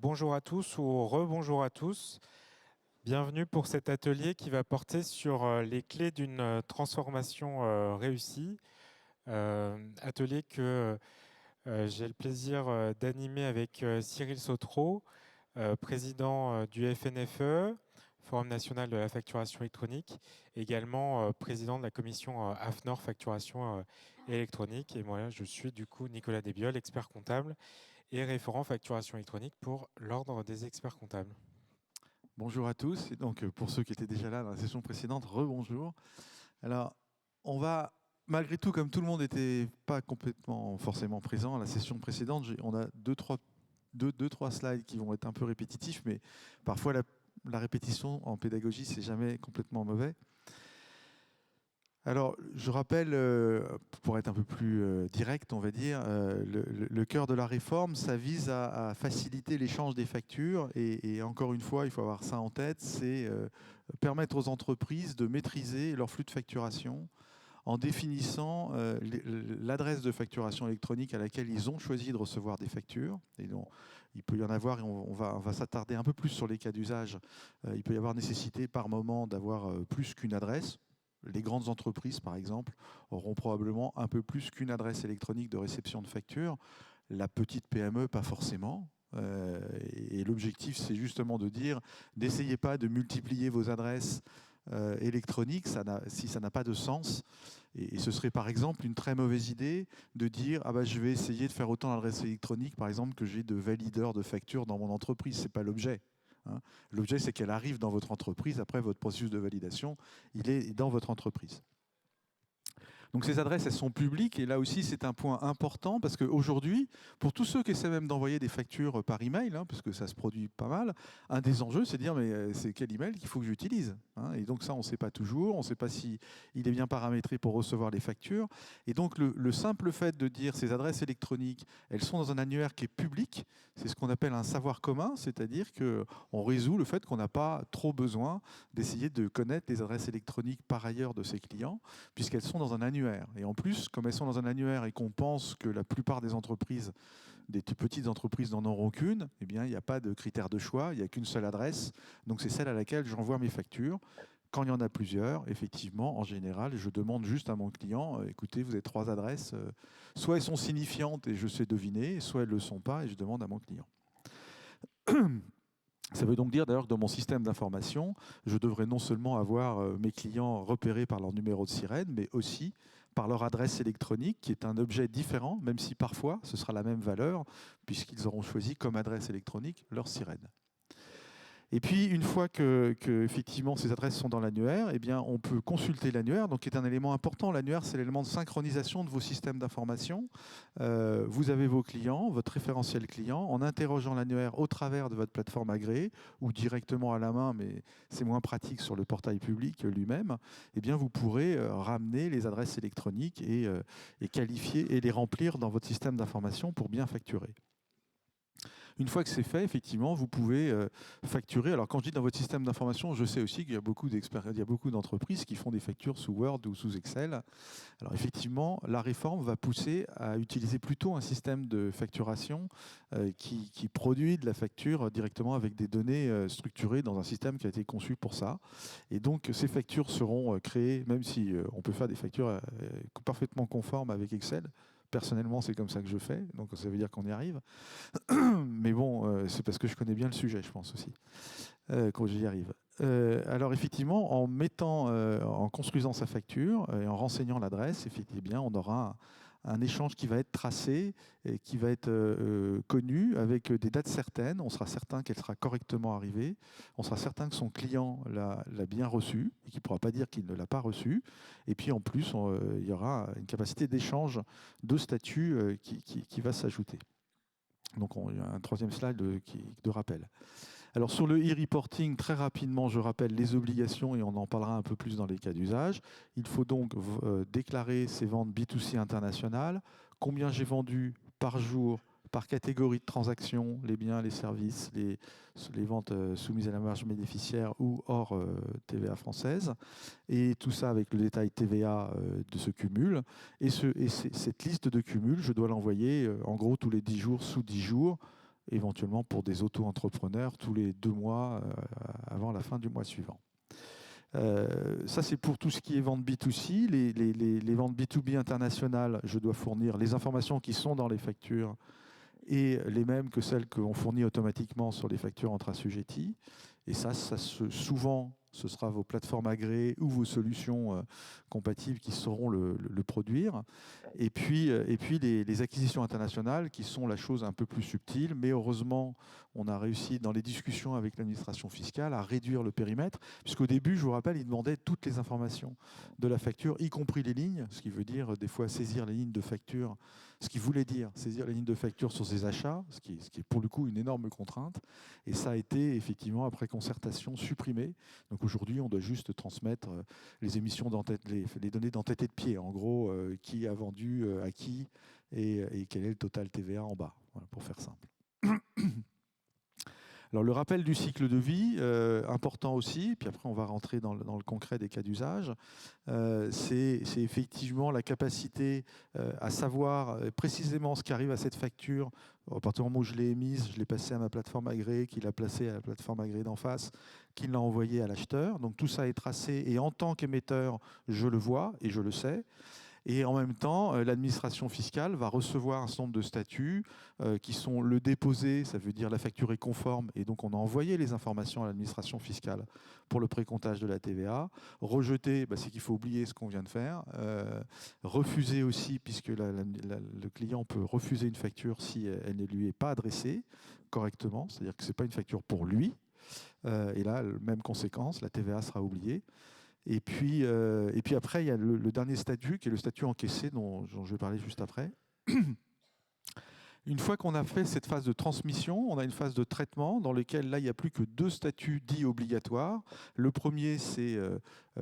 Bonjour à tous ou rebonjour à tous. Bienvenue pour cet atelier qui va porter sur les clés d'une transformation réussie. Atelier que j'ai le plaisir d'animer avec Cyril Sautreau, président du FNFE, Forum national de la facturation électronique, également président de la commission AFNOR facturation électronique. Et moi, je suis du coup Nicolas Desbiol, expert comptable et référent facturation électronique pour l'Ordre des experts comptables. Bonjour à tous. Et donc, pour ceux qui étaient déjà là dans la session précédente, rebonjour. Alors, on va, malgré tout, comme tout le monde n'était pas complètement forcément présent à la session précédente, on a trois slides qui vont être un peu répétitifs, mais parfois la répétition en pédagogie, c'est jamais complètement mauvais. Alors, je rappelle, pour être un peu plus direct, on va dire, le cœur de la réforme, ça vise à faciliter l'échange des factures. Et encore une fois, il faut avoir ça en tête, c'est permettre aux entreprises de maîtriser leur flux de facturation en définissant l'adresse de facturation électronique à laquelle ils ont choisi de recevoir des factures. Et donc, il peut y en avoir, et on va s'attarder un peu plus sur les cas d'usage. Il peut y avoir nécessité par moment d'avoir plus qu'une adresse. Les grandes entreprises, par exemple, auront probablement un peu plus qu'une adresse électronique de réception de factures. La petite PME, pas forcément. Et l'objectif, c'est justement de dire, n'essayez pas de multiplier vos adresses électroniques si ça n'a pas de sens. Et ce serait par exemple une très mauvaise idée de dire, ah bah, je vais essayer de faire autant d'adresses électroniques, par exemple, que j'ai de valideurs de factures dans mon entreprise. Ce n'est pas l'objet. L'objet, c'est qu'elle arrive dans votre entreprise. Après, votre processus de validation, il est dans votre entreprise. Donc ces adresses, elles sont publiques. Et là aussi, c'est un point important parce qu'aujourd'hui, pour tous ceux qui essaient même d'envoyer des factures par email, parce que ça se produit pas mal, un des enjeux, c'est de dire, mais c'est quel email qu'il faut que j'utilise. Et donc ça, on ne sait pas toujours. On ne sait pas si il est bien paramétré pour recevoir les factures. Et donc le simple fait de dire ces adresses électroniques, elles sont dans un annuaire qui est public, c'est ce qu'on appelle un savoir commun, c'est-à-dire qu'on résout le fait qu'on n'a pas trop besoin d'essayer de connaître les adresses électroniques par ailleurs de ses clients, puisqu'elles sont dans un annuaire. Et en plus, comme elles sont dans un annuaire et qu'on pense que la plupart des entreprises, des petites entreprises n'en auront qu'une, eh bien, il n'y a pas de critère de choix, il n'y a qu'une seule adresse. Donc c'est celle à laquelle j'envoie mes factures. Quand il y en a plusieurs, effectivement, en général, je demande juste à mon client, écoutez, vous avez 3 adresses, soit elles sont signifiantes et je sais deviner, soit elles ne le sont pas et je demande à mon client. Ça veut donc dire d'ailleurs que dans mon système d'information, je devrais non seulement avoir mes clients repérés par leur numéro de sirène, mais aussi par leur adresse électronique, qui est un objet différent, même si parfois ce sera la même valeur, puisqu'ils auront choisi comme adresse électronique leur sirène. Et puis, une fois que effectivement ces adresses sont dans l'annuaire, eh bien, on peut consulter l'annuaire, donc qui est un élément important. L'annuaire, c'est l'élément de synchronisation de vos systèmes d'information. Vous avez vos clients, votre référentiel client. En interrogeant l'annuaire au travers de votre plateforme agréée ou directement à la main, mais c'est moins pratique sur le portail public lui-même, eh bien, vous pourrez ramener les adresses électroniques et qualifier et les remplir dans votre système d'information pour bien facturer. Une fois que c'est fait, effectivement, vous pouvez facturer. Alors, quand je dis dans votre système d'information, je sais aussi qu'il y a beaucoup d'entreprises qui font des factures sous Word ou sous Excel. Alors, effectivement, la réforme va pousser à utiliser plutôt un système de facturation qui produit de la facture directement avec des données structurées dans un système qui a été conçu pour ça. Et donc, ces factures seront créées, même si on peut faire des factures parfaitement conformes avec Excel. Personnellement, c'est comme ça que je fais, donc ça veut dire qu'on y arrive. Mais bon, c'est parce que je connais bien le sujet, je pense aussi, quand j'y arrive. Alors effectivement, en construisant sa facture et en renseignant l'adresse, effectivement, on aura un échange qui va être tracé et qui va être connu avec des dates certaines. On sera certain qu'elle sera correctement arrivée. On sera certain que son client l'a bien reçue et qu'il ne pourra pas dire qu'il ne l'a pas reçue. Et puis en plus, il y aura une capacité d'échange de statut qui va s'ajouter. Donc, il y a un troisième slide de rappel. Alors, sur le e-reporting, très rapidement, je rappelle les obligations et on en parlera un peu plus dans les cas d'usage. Il faut donc déclarer ses ventes B2C internationales, combien j'ai vendu par jour, par catégorie de transactions, les biens, les services, les ventes soumises à la marge bénéficiaire ou hors TVA française. Et tout ça avec le détail TVA de ce cumul. Et cette liste de cumul, je dois l'envoyer en gros tous les 10 jours, sous 10 jours. éventuellement pour des auto-entrepreneurs tous les 2 mois avant la fin du mois suivant. Ça, c'est pour tout ce qui est vente B2C. Les ventes B2B internationales, je dois fournir les informations qui sont dans les factures et les mêmes que celles qu'on fournit automatiquement sur les factures entre assujettis. Et ça souvent, ce sera vos plateformes agréées ou vos solutions compatibles qui sauront le produire. Et puis les acquisitions internationales qui sont la chose un peu plus subtile. Mais heureusement, on a réussi dans les discussions avec l'administration fiscale à réduire le périmètre. Puisqu'au début, je vous rappelle, ils demandaient toutes les informations de la facture, y compris les lignes, ce qui veut dire des fois saisir les lignes de facture, ce qui voulait dire saisir les lignes de facture sur ses achats, ce qui est pour le coup une énorme contrainte. Et ça a été effectivement, après concertation, supprimé. Donc aujourd'hui, on doit juste transmettre les émissions les données d'entête et de pied. En gros, qui a vendu à qui et quel est le total TVA en bas, voilà, pour faire simple. Alors le rappel du cycle de vie, important aussi, puis après on va rentrer dans le concret des cas d'usage, c'est effectivement la capacité à savoir précisément ce qui arrive à cette facture. À partir du moment où je l'ai émise, je l'ai passée à ma plateforme agréée, qui l'a placée à la plateforme agréée d'en face, qui l'a envoyée à l'acheteur. Donc tout ça est tracé et en tant qu'émetteur, je le vois et je le sais. Et en même temps, l'administration fiscale va recevoir un certain nombre de statuts qui sont le déposé, ça veut dire la facture est conforme, et donc on a envoyé les informations à l'administration fiscale pour le précomptage de la TVA. Rejeter, c'est qu'il faut oublier ce qu'on vient de faire. Refuser aussi, puisque le client peut refuser une facture si elle ne lui est pas adressée correctement, c'est-à-dire que ce n'est pas une facture pour lui. Et là, même conséquence, la TVA sera oubliée. Et puis après, il y a le dernier statut, qui est le statut encaissé, dont je vais parler juste après. Une fois qu'on a fait cette phase de transmission, on a une phase de traitement dans laquelle, là, il n'y a plus que 2 statuts dits obligatoires. Le premier, c'est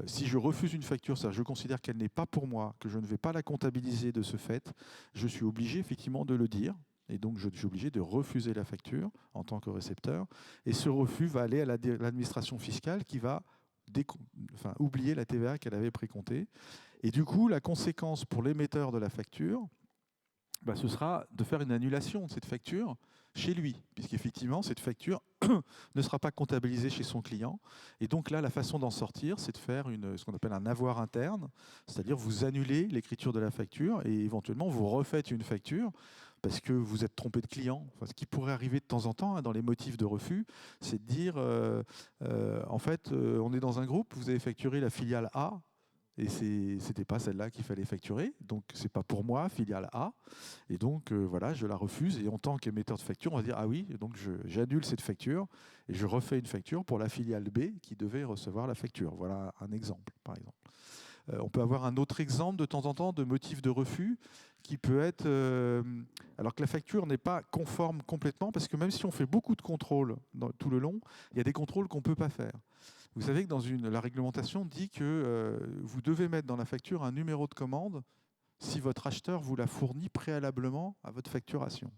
si je refuse une facture, c'est-à-dire je considère qu'elle n'est pas pour moi, que je ne vais pas la comptabiliser de ce fait, je suis obligé effectivement de le dire. Et donc, je suis obligé de refuser la facture en tant que récepteur. Et ce refus va aller à l'administration fiscale qui va oublier la TVA qu'elle avait précomptée. Et du coup, la conséquence pour l'émetteur de la facture, ce sera de faire une annulation de cette facture chez lui, puisqu'effectivement, cette facture ne sera pas comptabilisée chez son client. Et donc là, la façon d'en sortir, c'est de faire ce qu'on appelle un avoir interne, c'est-à-dire vous annulez l'écriture de la facture et éventuellement vous refaites une facture parce que vous êtes trompé de client. Enfin, ce qui pourrait arriver de temps en temps dans les motifs de refus, c'est de dire, en fait, on est dans un groupe, vous avez facturé la filiale A, et c'était pas celle-là qu'il fallait facturer, donc c'est pas pour moi, filiale A, et donc voilà, je la refuse, et en tant qu'émetteur de facture, on va dire, ah oui, donc j'annule cette facture, et je refais une facture pour la filiale B qui devait recevoir la facture. Voilà un exemple, par exemple. On peut avoir un autre exemple de temps en temps de motif de refus qui peut être, alors que la facture n'est pas conforme complètement, parce que même si on fait beaucoup de contrôles tout le long, il y a des contrôles qu'on ne peut pas faire. Vous savez que la réglementation dit que vous devez mettre dans la facture un numéro de commande si votre acheteur vous l'a fourni préalablement à votre facturation.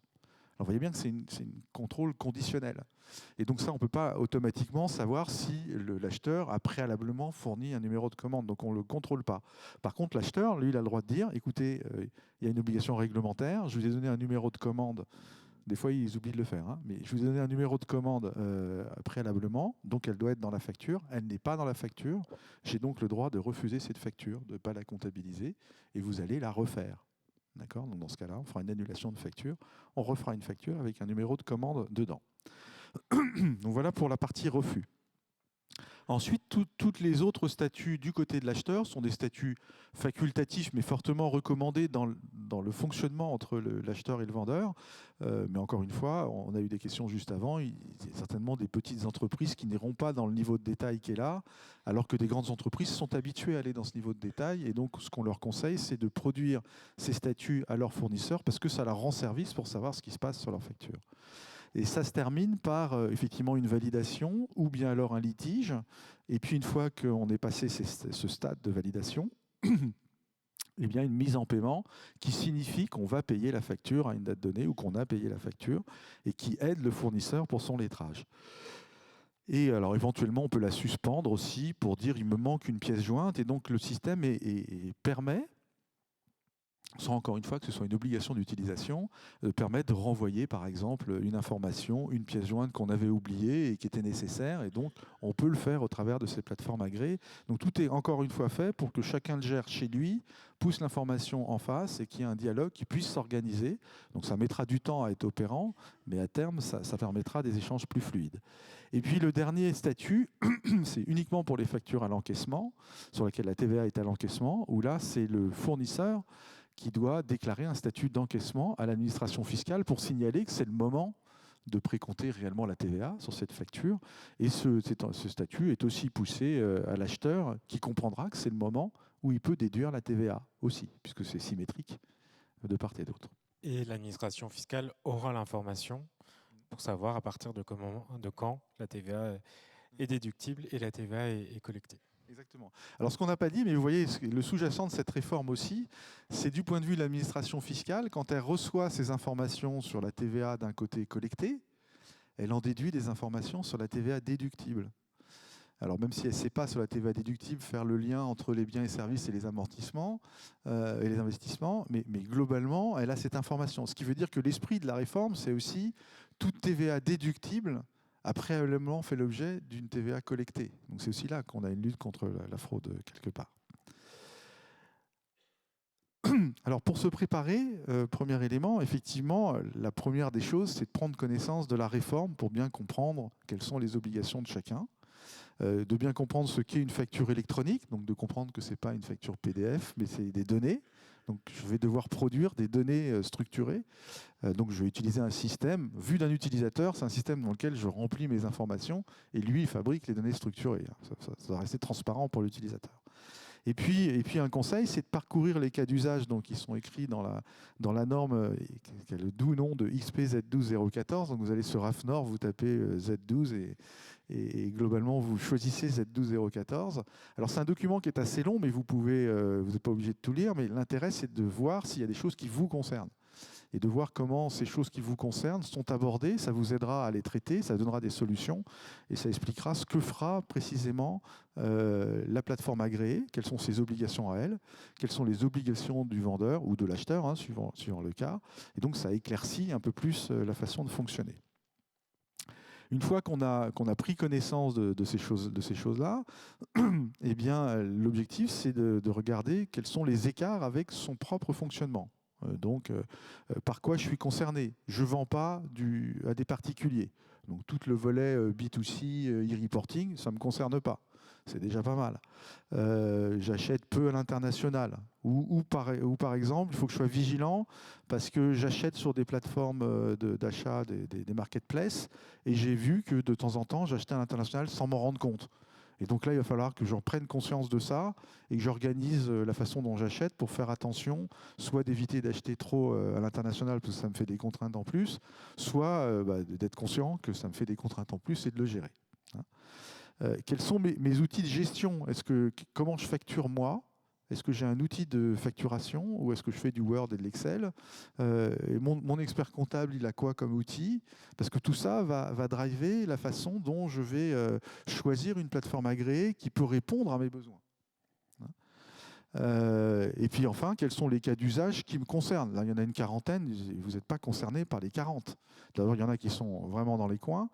Alors vous voyez bien que c'est un contrôle conditionnel. Et donc ça, on ne peut pas automatiquement savoir si l'acheteur a préalablement fourni un numéro de commande. Donc on ne le contrôle pas. Par contre, l'acheteur, lui, il a le droit de dire, écoutez, il y a une obligation réglementaire, je vous ai donné un numéro de commande. Des fois, ils oublient de le faire. Mais je vous ai donné un numéro de commande préalablement, donc elle doit être dans la facture. Elle n'est pas dans la facture. J'ai donc le droit de refuser cette facture, de ne pas la comptabiliser, et vous allez la refaire. D'accord ? Donc dans ce cas-là, on fera une annulation de facture. On refera une facture avec un numéro de commande dedans. Donc voilà pour la partie refus. Ensuite, tous les autres statuts du côté de l'acheteur sont des statuts facultatifs, mais fortement recommandés dans le fonctionnement entre l'acheteur et le vendeur. Mais encore une fois, on a eu des questions juste avant, il y a certainement des petites entreprises qui n'iront pas dans le niveau de détail qui est là, alors que des grandes entreprises sont habituées à aller dans ce niveau de détail. Et donc, ce qu'on leur conseille, c'est de produire ces statuts à leurs fournisseurs parce que ça leur rend service pour savoir ce qui se passe sur leur facture. Et ça se termine par effectivement une validation ou bien alors un litige. Et puis une fois qu'on est passé ce stade de validation, eh bien une mise en paiement qui signifie qu'on va payer la facture à une date donnée ou qu'on a payé la facture et qui aide le fournisseur pour son lettrage. Et alors éventuellement on peut la suspendre aussi pour dire il me manque une pièce jointe et donc le système permet sans encore une fois que ce soit une obligation d'utilisation, permettre de renvoyer par exemple une information, une pièce jointe qu'on avait oubliée et qui était nécessaire. Et donc on peut le faire au travers de ces plateformes agréées. Donc tout est encore une fois fait pour que chacun le gère chez lui, pousse l'information en face et qu'il y ait un dialogue qui puisse s'organiser. Donc ça mettra du temps à être opérant, mais à terme ça permettra des échanges plus fluides. Et puis le dernier statut, c'est uniquement pour les factures à l'encaissement, sur lesquelles la TVA est à l'encaissement, où là c'est le fournisseur qui doit déclarer un statut d'encaissement à l'administration fiscale pour signaler que c'est le moment de précompter réellement la TVA sur cette facture. Et ce statut est aussi poussé à l'acheteur qui comprendra que c'est le moment où il peut déduire la TVA aussi, puisque c'est symétrique de part et d'autre. Et l'administration fiscale aura l'information pour savoir à partir de quand la TVA est déductible et la TVA est collectée. Exactement. Alors ce qu'on n'a pas dit, mais vous voyez, le sous-jacent de cette réforme aussi, c'est du point de vue de l'administration fiscale, quand elle reçoit ces informations sur la TVA d'un côté collectée, elle en déduit des informations sur la TVA déductible. Alors même si elle ne sait pas sur la TVA déductible faire le lien entre les biens et services et les amortissements et les investissements, mais globalement, elle a cette information. Ce qui veut dire que l'esprit de la réforme, c'est aussi toute TVA déductible a préalablement fait l'objet d'une TVA collectée. Donc c'est aussi là qu'on a une lutte contre la fraude quelque part. Alors pour se préparer, premier élément, effectivement, la première des choses, c'est de prendre connaissance de la réforme pour bien comprendre quelles sont les obligations de chacun, de bien comprendre ce qu'est une facture électronique, donc de comprendre que ce n'est pas une facture PDF, mais c'est des données. Donc je vais devoir produire des données structurées. Donc je vais utiliser un système, vu d'un utilisateur, c'est un système dans lequel je remplis mes informations et lui, il fabrique les données structurées. Ça doit rester transparent pour l'utilisateur. Et puis un conseil, c'est de parcourir les cas d'usage qui sont écrits dans la norme qui a le doux nom de XP Z12014. Donc vous allez sur AFNOR, vous tapez Z12 et globalement vous choisissez Z12014. Alors c'est un document qui est assez long, mais vous n'êtes pas obligé de tout lire, mais l'intérêt c'est de voir s'il y a des choses qui vous concernent et de voir comment ces choses qui vous concernent sont abordées. Ça vous aidera à les traiter, ça donnera des solutions et ça expliquera ce que fera précisément la plateforme agréée, quelles sont ses obligations à elle, quelles sont les obligations du vendeur ou de l'acheteur, hein, suivant le cas. Et donc ça éclaircit un peu plus la façon de fonctionner. Une fois qu'on a pris connaissance de ces choses-là, eh bien, l'objectif, c'est de regarder quels sont les écarts avec son propre fonctionnement. Donc, par quoi je suis concerné? Je ne vends pas à des particuliers. Donc, tout le volet B2C, e-reporting, ça ne me concerne pas. C'est déjà pas mal. J'achète peu à l'international. Ou par exemple, il faut que je sois vigilant parce que j'achète sur des plateformes d'achat, des marketplaces, et j'ai vu que de temps en temps, j'achetais à l'international sans m'en rendre compte. Et donc là, il va falloir que j'en prenne conscience de ça et que j'organise la façon dont j'achète pour faire attention, soit d'éviter d'acheter trop à l'international parce que ça me fait des contraintes en plus, soit d'être conscient que ça me fait des contraintes en plus et de le gérer. Quels sont mes outils de gestion? Comment je facture moi? Est-ce que j'ai un outil de facturation ou est-ce que je fais du Word et de l'Excel? Et mon expert comptable, il a quoi comme outil? Parce que tout ça va driver la façon dont je vais choisir une plateforme agréée qui peut répondre à mes besoins. Et puis enfin, quels sont les cas d'usage qui me concernent? Là, il y en a une quarantaine, vous n'êtes pas concerné par les 40. D'abord, il y en a qui sont vraiment dans les coins,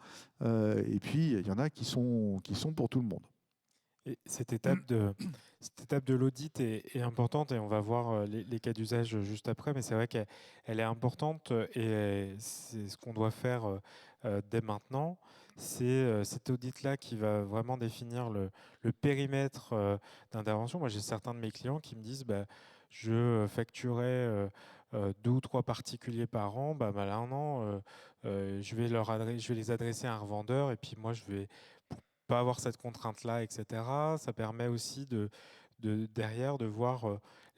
et puis il y en a qui sont pour tout le monde. Et cette étape de l'audit est importante et on va voir les cas d'usage juste après, mais c'est vrai qu'elle est importante et c'est ce qu'on doit faire dès maintenant. C'est cet audit-là qui va vraiment définir le périmètre d'intervention. Moi, j'ai certains de mes clients qui me disent je facturais 2 ou 3 particuliers par an. Là, non, je vais les adresser à un revendeur et puis moi, je vais pas avoir cette contrainte-là, etc. Ça permet aussi derrière de voir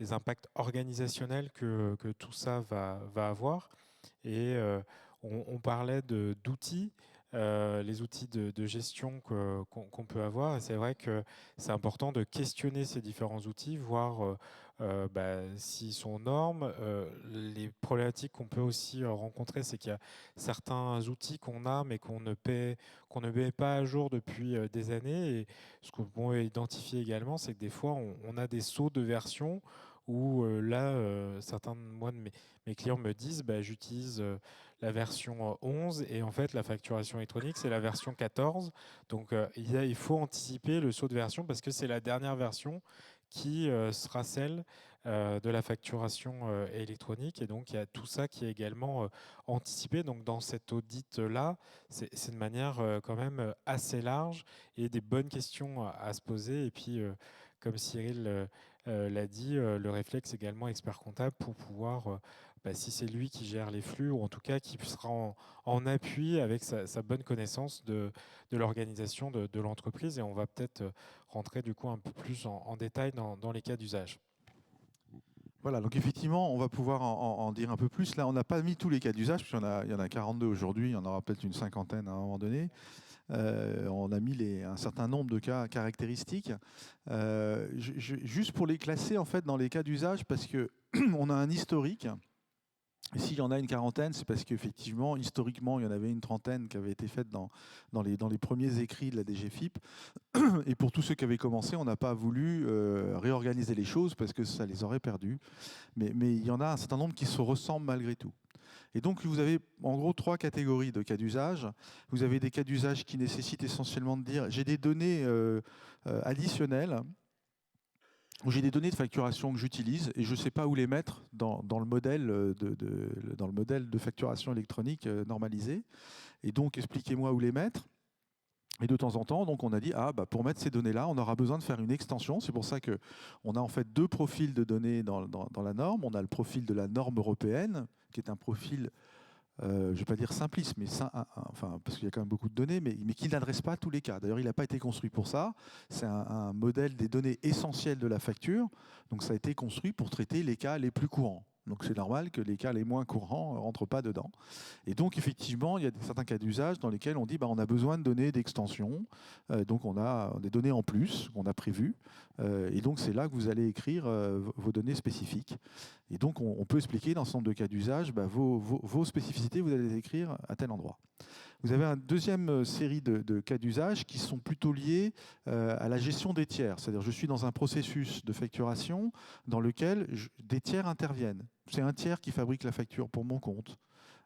les impacts organisationnels que tout ça va avoir. Et on parlait d'outils, les outils de gestion qu'on peut avoir. Et c'est vrai que c'est important de questionner ces différents outils, voir s'ils sont aux normes. Les problématiques qu'on peut aussi rencontrer, c'est qu'il y a certains outils qu'on a, mais qu'on ne met pas à jour depuis des années. Et ce qu'on peut identifier également, c'est que des fois, on a des sauts de version où là, certains de mes clients me disent bah, j'utilise la version 11 et en fait la facturation électronique c'est la version 14. Donc il faut anticiper le saut de version parce que c'est la dernière version qui sera celle de la facturation électronique et donc il y a tout ça qui est également anticipé. Donc dans cet audit-là, c'est de manière quand même assez large et des bonnes questions à se poser. Et puis, comme Cyril l'a dit, le réflexe également expert comptable pour pouvoir, bah, si c'est lui qui gère les flux, ou en tout cas qui sera en appui avec sa bonne connaissance de l'organisation de l'entreprise. Et on va peut-être rentrer du coup un peu plus en détail dans les cas d'usage. Voilà, donc effectivement, on va pouvoir en dire un peu plus. Là, on n'a pas mis tous les cas d'usage, il y en a 42 aujourd'hui, il y en aura peut-être une cinquantaine à un moment donné. On a mis un certain nombre de cas caractéristiques. Juste pour les classer en fait dans les cas d'usage, parce que on a un historique. Et s'il y en a une quarantaine, c'est parce qu'effectivement, historiquement, il y en avait une trentaine qui avait été faite dans les premiers écrits de la DGFiP. Et pour tous ceux qui avaient commencé, on n'a pas voulu réorganiser les choses parce que ça les aurait perdus. Mais il y en a un certain nombre qui se ressemblent malgré tout. Et donc, vous avez en gros 3 catégories de cas d'usage. Vous avez des cas d'usage qui nécessitent essentiellement de dire j'ai des données additionnelles, où j'ai des données de facturation que j'utilise et je ne sais pas où les mettre dans le modèle dans le modèle de facturation électronique normalisé. Et donc, expliquez-moi où les mettre. Et de temps en temps, donc on a dit, pour mettre ces données-là, on aura besoin de faire une extension. C'est pour ça qu'on a en fait 2 profils de données dans la norme. On a le profil de la norme européenne, qui est un profil, je ne vais pas dire simpliste, mais enfin, parce qu'il y a quand même beaucoup de données, mais qui n'adresse pas tous les cas. D'ailleurs, il n'a pas été construit pour ça. C'est un modèle des données essentielles de la facture. Donc ça a été construit pour traiter les cas les plus courants. Donc c'est normal que les cas les moins courants ne rentrent pas dedans. Et donc effectivement, il y a certains cas d'usage dans lesquels on dit on a besoin de données d'extension. Donc on a des données en plus qu'on a prévues. Et donc c'est là que vous allez écrire vos données spécifiques. Et donc on peut expliquer dans ce nombre de cas d'usage vos spécificités, vous allez les écrire à tel endroit. Vous avez une deuxième série de cas d'usage qui sont plutôt liés à la gestion des tiers. C'est-à-dire je suis dans un processus de facturation dans lequel des tiers interviennent. C'est un tiers qui fabrique la facture pour mon compte.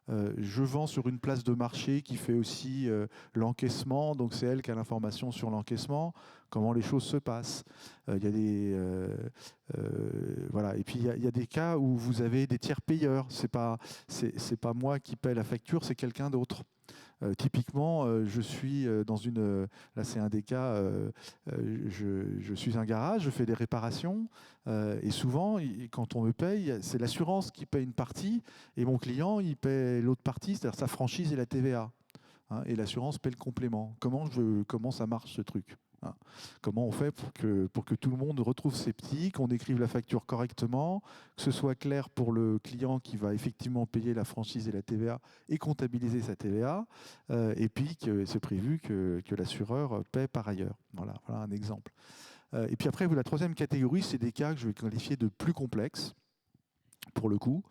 Je vends sur une place de marché qui fait aussi l'encaissement, donc c'est elle qui a l'information sur l'encaissement, comment les choses se passent. Il y a voilà. Et puis il y a des cas où vous avez des tiers payeurs. C'est pas moi qui paie la facture, c'est quelqu'un d'autre. Typiquement, je suis dans une... Là, c'est un des cas, je suis un garage, je fais des réparations, et souvent, quand on me paye, c'est l'assurance qui paye une partie, et mon client, il paie l'autre partie, c'est-à-dire sa franchise et la TVA. Hein, et l'assurance paie le complément. Comment ça marche, ce truc? Hein. Comment on fait pour que tout le monde retrouve ses petits, qu'on écrive la facture correctement, que ce soit clair pour le client qui va effectivement payer la franchise et la TVA et comptabiliser sa TVA, et puis que c'est prévu que l'assureur paie par ailleurs. Voilà un exemple. Et puis après, la troisième catégorie, c'est des cas que je vais qualifier de plus complexes. Pour le coup,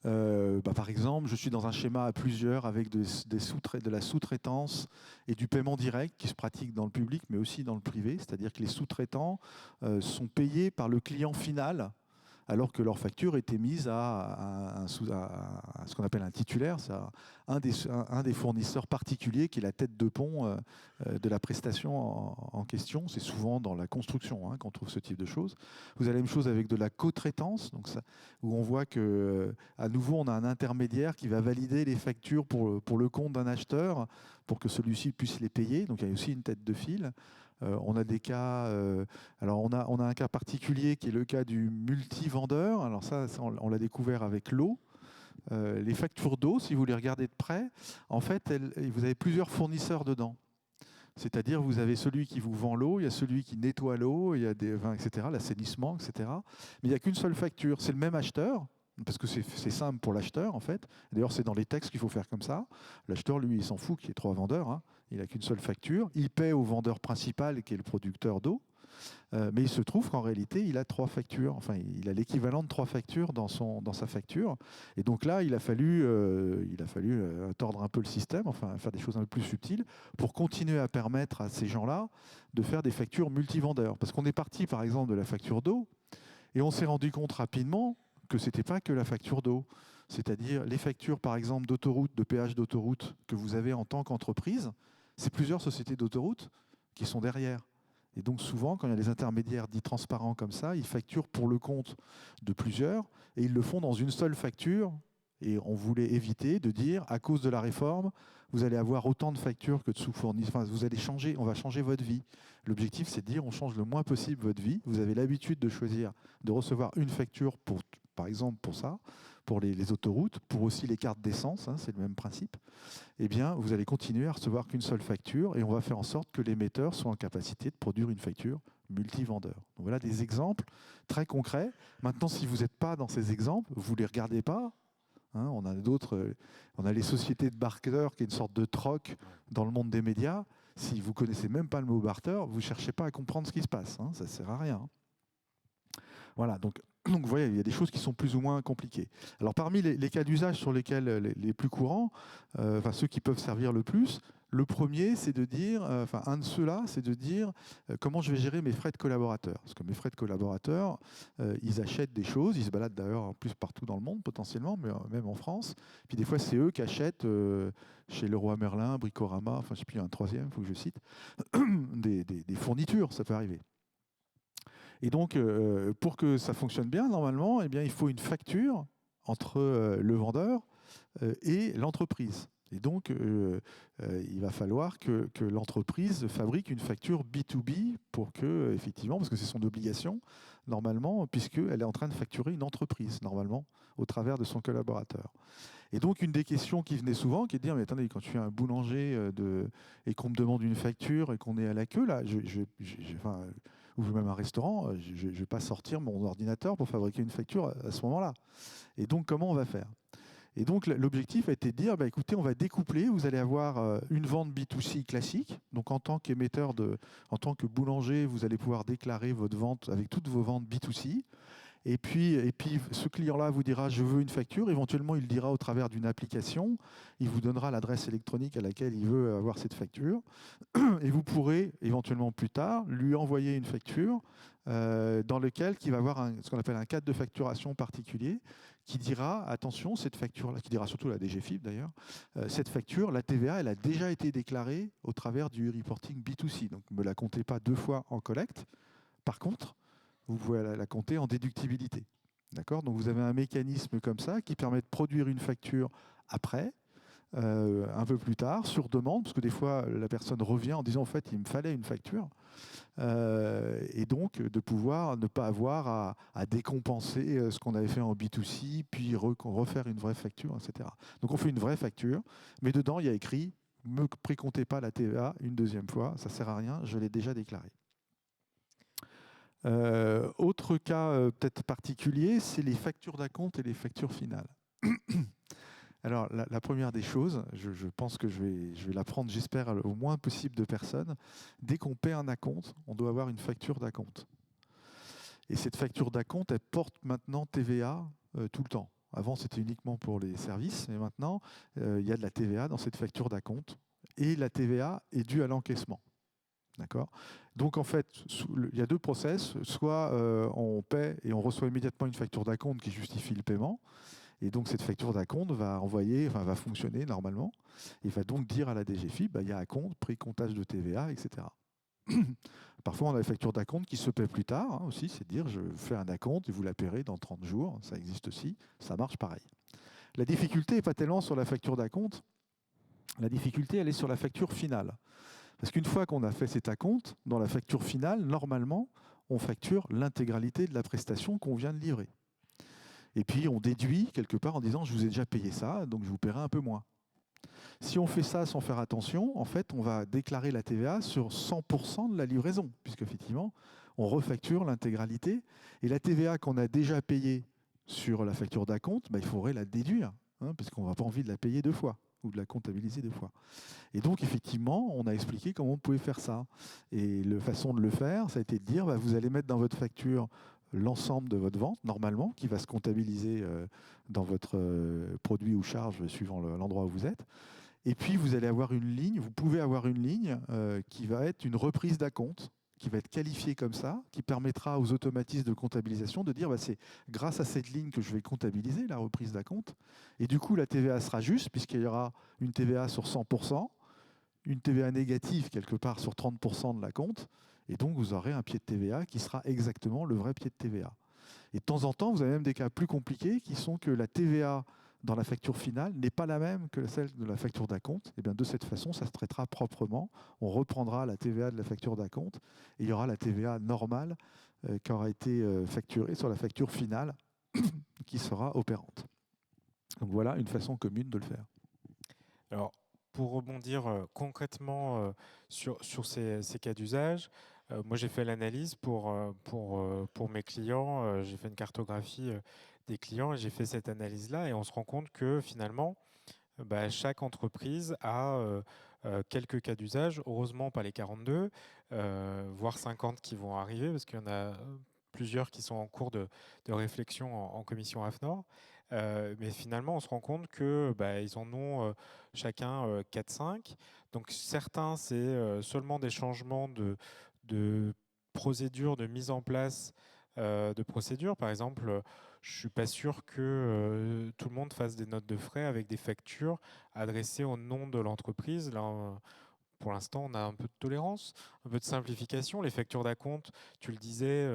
par exemple, je suis dans un schéma à plusieurs avec de la sous-traitance et du paiement direct qui se pratique dans le public, mais aussi dans le privé. C'est-à-dire que les sous-traitants sont payés par le client final, alors que leur facture était mise à ce qu'on appelle un titulaire, c'est un des fournisseurs particuliers qui est la tête de pont de la prestation en question. C'est souvent dans la construction qu'on trouve ce type de choses. Vous avez la même chose avec de la co-traitance, où on voit que à nouveau on a un intermédiaire qui va valider les factures pour le compte d'un acheteur pour que celui-ci puisse les payer. Donc il y a aussi une tête de file. On a des cas, alors on a un cas particulier qui est le cas du multi-vendeur. Alors ça on l'a découvert avec l'eau. Les factures d'eau, si vous les regardez de près, en fait, vous avez plusieurs fournisseurs dedans. C'est-à-dire, vous avez celui qui vous vend l'eau, il y a celui qui nettoie l'eau, il y a des vins, etc., l'assainissement, etc. Mais il n'y a qu'une seule facture. C'est le même acheteur, parce que c'est simple pour l'acheteur, en fait. D'ailleurs, c'est dans les textes qu'il faut faire comme ça. L'acheteur, lui, il s'en fout qu'il y ait 3 vendeurs. Hein. Il n'a qu'une seule facture. Il paie au vendeur principal, qui est le producteur d'eau. Mais il se trouve qu'en réalité, il a 3 factures. Enfin, il a l'équivalent de 3 factures dans sa facture. Et donc là, il a fallu tordre un peu le système, enfin faire des choses un peu plus subtiles, pour continuer à permettre à ces gens-là de faire des factures multivendeurs. Parce qu'on est parti, par exemple, de la facture d'eau. Et on s'est rendu compte rapidement que ce n'était pas que la facture d'eau. C'est-à-dire les factures, par exemple, d'autoroute, de péage d'autoroute que vous avez en tant qu'entreprise, c'est plusieurs sociétés d'autoroute qui sont derrière. Et donc souvent, quand il y a des intermédiaires dits transparents comme ça, ils facturent pour le compte de plusieurs et ils le font dans une seule facture. Et on voulait éviter de dire, à cause de la réforme, vous allez avoir autant de factures que de sous-fournisseurs. Enfin, vous allez changer, on va changer votre vie. L'objectif, c'est de dire, on change le moins possible votre vie. Vous avez l'habitude de choisir, de recevoir une facture, pour, par exemple, pour ça, pour les autoroutes, pour aussi les cartes d'essence, hein, c'est le même principe. Eh bien, vous allez continuer à recevoir qu'une seule facture et on va faire en sorte que l'émetteur soit en capacité de produire une facture multivendeur. Donc voilà des exemples très concrets. Maintenant, si vous n'êtes pas dans ces exemples, vous ne les regardez pas. Hein, on a d'autres, on a les sociétés de barters qui est une sorte de troc dans le monde des médias. Si vous ne connaissez même pas le mot barter, vous ne cherchez pas à comprendre ce qui se passe. Hein, ça ne sert à rien. Voilà, donc vous voyez, il y a des choses qui sont plus ou moins compliquées. Alors parmi les cas d'usage sur lesquels les plus courants, enfin ceux qui peuvent servir le plus, le premier, c'est de dire, enfin un de ceux-là, c'est de dire comment je vais gérer mes frais de collaborateurs. Parce que mes frais de collaborateurs, ils achètent des choses, ils se baladent d'ailleurs en plus partout dans le monde potentiellement, mais même en France. Puis des fois, c'est eux qui achètent chez Leroy Merlin, Bricorama, enfin je ne sais plus, il y a un troisième, il faut que je cite, des fournitures, ça peut arriver. Et donc, pour que ça fonctionne bien, normalement, eh bien, il faut une facture entre le vendeur et l'entreprise. Et donc, il va falloir que l'entreprise fabrique une facture B2B pour que, effectivement, parce que c'est son obligation, normalement, puisqu'elle est en train de facturer une entreprise, normalement, au travers de son collaborateur. Et donc, une des questions qui venait souvent, qui est de dire, mais attendez, quand je suis un boulanger et qu'on me demande une facture et qu'on est à la queue, là, enfin, ou même un restaurant, je ne vais pas sortir mon ordinateur pour fabriquer une facture à ce moment-là. Et donc, comment on va faire ? Et donc, l'objectif a été de dire, bah, écoutez, on va découpler, vous allez avoir une vente B2C classique. Donc, en tant qu'émetteur, en tant que boulanger, vous allez pouvoir déclarer votre vente avec toutes vos ventes B2C. Et puis, ce client-là vous dira, je veux une facture. Éventuellement, il le dira au travers d'une application. Il vous donnera l'adresse électronique à laquelle il veut avoir cette facture. Et vous pourrez, éventuellement plus tard, lui envoyer une facture dans laquelle il va avoir ce qu'on appelle un cadre de facturation particulier qui dira, attention, cette facture-là, qui dira surtout la DGFiP d'ailleurs, cette facture, la TVA, elle a déjà été déclarée au travers du reporting B2C. Donc, ne me la comptez pas 2 fois en collecte. Par contre, vous pouvez la compter en déductibilité. D'accord ? Donc vous avez un mécanisme comme ça qui permet de produire une facture après, un peu plus tard, sur demande, parce que des fois la personne revient en disant en fait il me fallait une facture, et donc de pouvoir ne pas avoir à décompenser ce qu'on avait fait en B2C, puis refaire une vraie facture, etc. Donc on fait une vraie facture, mais dedans il y a écrit ne me précomptez pas la TVA une deuxième fois, ça ne sert à rien, je l'ai déjà déclaré. Autre cas peut-être particulier, c'est les factures d'acompte et les factures finales. Alors la première des choses, je pense que je vais l'apprendre, j'espère, au moins possible de personnes. Dès qu'on paie un acompte, on doit avoir une facture d'acompte. Et cette facture d'acompte, elle porte maintenant TVA tout le temps. Avant, c'était uniquement pour les services, mais maintenant, il y a de la TVA dans cette facture d'acompte. Et la TVA est due à l'encaissement. D'accord ? Donc en fait, il y a 2 process. Soit on paie et on reçoit immédiatement une facture d'acompte qui justifie le paiement. Et donc cette facture d'acompte va fonctionner normalement. Et va donc dire à la DGFiP, il y a acompte, pré-comptage de TVA, etc. Parfois on a des factures d'acompte qui se paient plus tard aussi. C'est dire je fais un acompte et vous la paierez dans 30 jours. Ça existe aussi. Ça marche pareil. La difficulté n'est pas tellement sur la facture d'acompte. La difficulté, elle est sur la facture finale. Parce qu'une fois qu'on a fait cet acompte, dans la facture finale, normalement, on facture l'intégralité de la prestation qu'on vient de livrer. Et puis, on déduit quelque part en disant « je vous ai déjà payé ça, donc je vous paierai un peu moins ». Si on fait ça sans faire attention, en fait, on va déclarer la TVA sur 100% de la livraison, puisqu'effectivement, on refacture l'intégralité. Et la TVA qu'on a déjà payée sur la facture d'acompte, il faudrait la déduire, parce qu'on n'a pas envie de la payer 2 fois ou de la comptabiliser 2 fois. Et donc, effectivement, on a expliqué comment on pouvait faire ça. Et la façon de le faire, ça a été de dire, vous allez mettre dans votre facture l'ensemble de votre vente, normalement, qui va se comptabiliser dans votre produit ou charge, suivant l'endroit où vous êtes. Et puis, vous allez avoir une ligne, vous pouvez avoir une ligne qui va être une reprise d'acompte, qui va être qualifié comme ça, qui permettra aux automatismes de comptabilisation de dire c'est grâce à cette ligne que je vais comptabiliser la reprise d'acompte. Et du coup, la TVA sera juste, puisqu'il y aura une TVA sur 100%, une TVA négative quelque part sur 30% de l'acompte, et donc vous aurez un pied de TVA qui sera exactement le vrai pied de TVA. Et de temps en temps, vous avez même des cas plus compliqués qui sont que la TVA dans la facture finale n'est pas la même que celle de la facture d'acompte. Et bien de cette façon, ça se traitera proprement. On reprendra la TVA de la facture d'acompte et il y aura la TVA normale qui aura été facturée sur la facture finale qui sera opérante. Donc voilà une façon commune de le faire. Alors, pour rebondir concrètement sur ces cas d'usage, moi j'ai fait l'analyse pour mes clients, j'ai fait une cartographie des clients et j'ai fait cette analyse-là et on se rend compte que finalement, chaque entreprise a quelques cas d'usage, heureusement pas les 42, voire 50 qui vont arriver, parce qu'il y en a plusieurs qui sont en cours de réflexion en commission AFNOR. Mais finalement, on se rend compte que ils en ont chacun 4-5. Donc certains, c'est seulement des changements de procédures, de mise en place de procédures. Par exemple, je ne suis pas sûr que tout le monde fasse des notes de frais avec des factures adressées au nom de l'entreprise. Là, pour l'instant, on a un peu de tolérance, un peu de simplification. Les factures d'acompte, tu le disais,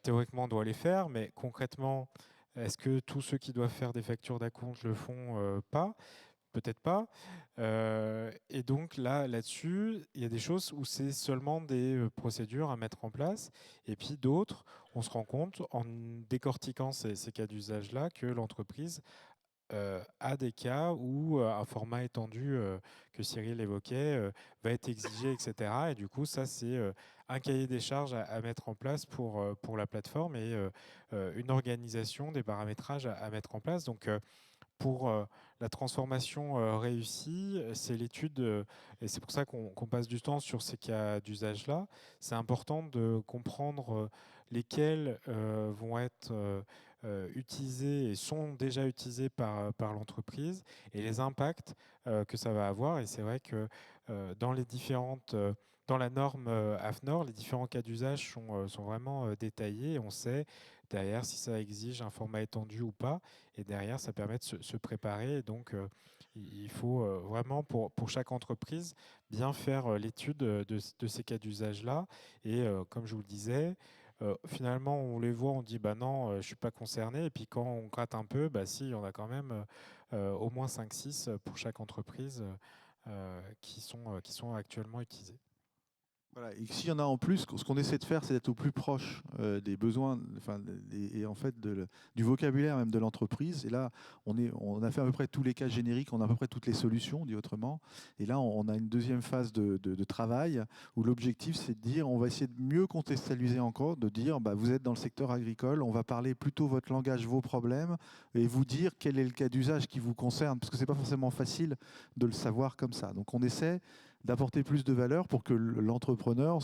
théoriquement, on doit les faire, mais concrètement, est-ce que tous ceux qui doivent faire des factures d'acompte le font pas? Peut-être pas. Et donc là-dessus, il y a des choses où c'est seulement des procédures à mettre en place. Et puis d'autres, on se rend compte en décortiquant ces cas d'usage-là que l'entreprise a des cas où un format étendu que Cyril évoquait va être exigé, etc. Et du coup, ça, c'est un cahier des charges à mettre en place pour la plateforme et une organisation, des paramétrages à mettre en place. Donc, pour la transformation réussie, c'est l'étude, et c'est pour ça qu'on passe du temps sur ces cas d'usage-là. C'est important de comprendre lesquels vont être utilisés et sont déjà utilisés par l'entreprise et les impacts que ça va avoir. Et c'est vrai que dans les différentes... dans la norme AFNOR, les différents cas d'usage sont vraiment détaillés. On sait derrière si ça exige un format étendu ou pas. Et derrière, ça permet de se préparer. Et donc, il faut vraiment, pour chaque entreprise, bien faire l'étude de ces cas d'usage-là. Et comme je vous le disais, finalement, on les voit, on dit bah non, je ne suis pas concerné. Et puis quand on gratte un peu, bah si, il y en a quand même au moins 5-6 pour chaque entreprise qui sont actuellement utilisés. Voilà. Et s'il y en a en plus, ce qu'on essaie de faire, c'est d'être au plus proche des besoins, et en fait du vocabulaire même de l'entreprise. Et là, on a fait à peu près tous les cas génériques, on a à peu près toutes les solutions, dit autrement. Et là, on a une deuxième phase de travail où l'objectif, c'est de dire, on va essayer de mieux contextualiser encore, de dire, vous êtes dans le secteur agricole, on va parler plutôt votre langage, vos problèmes, et vous dire quel est le cas d'usage qui vous concerne, parce que c'est pas forcément facile de le savoir comme ça. Donc, on essaie d'apporter plus de valeur pour que l'entrepreneur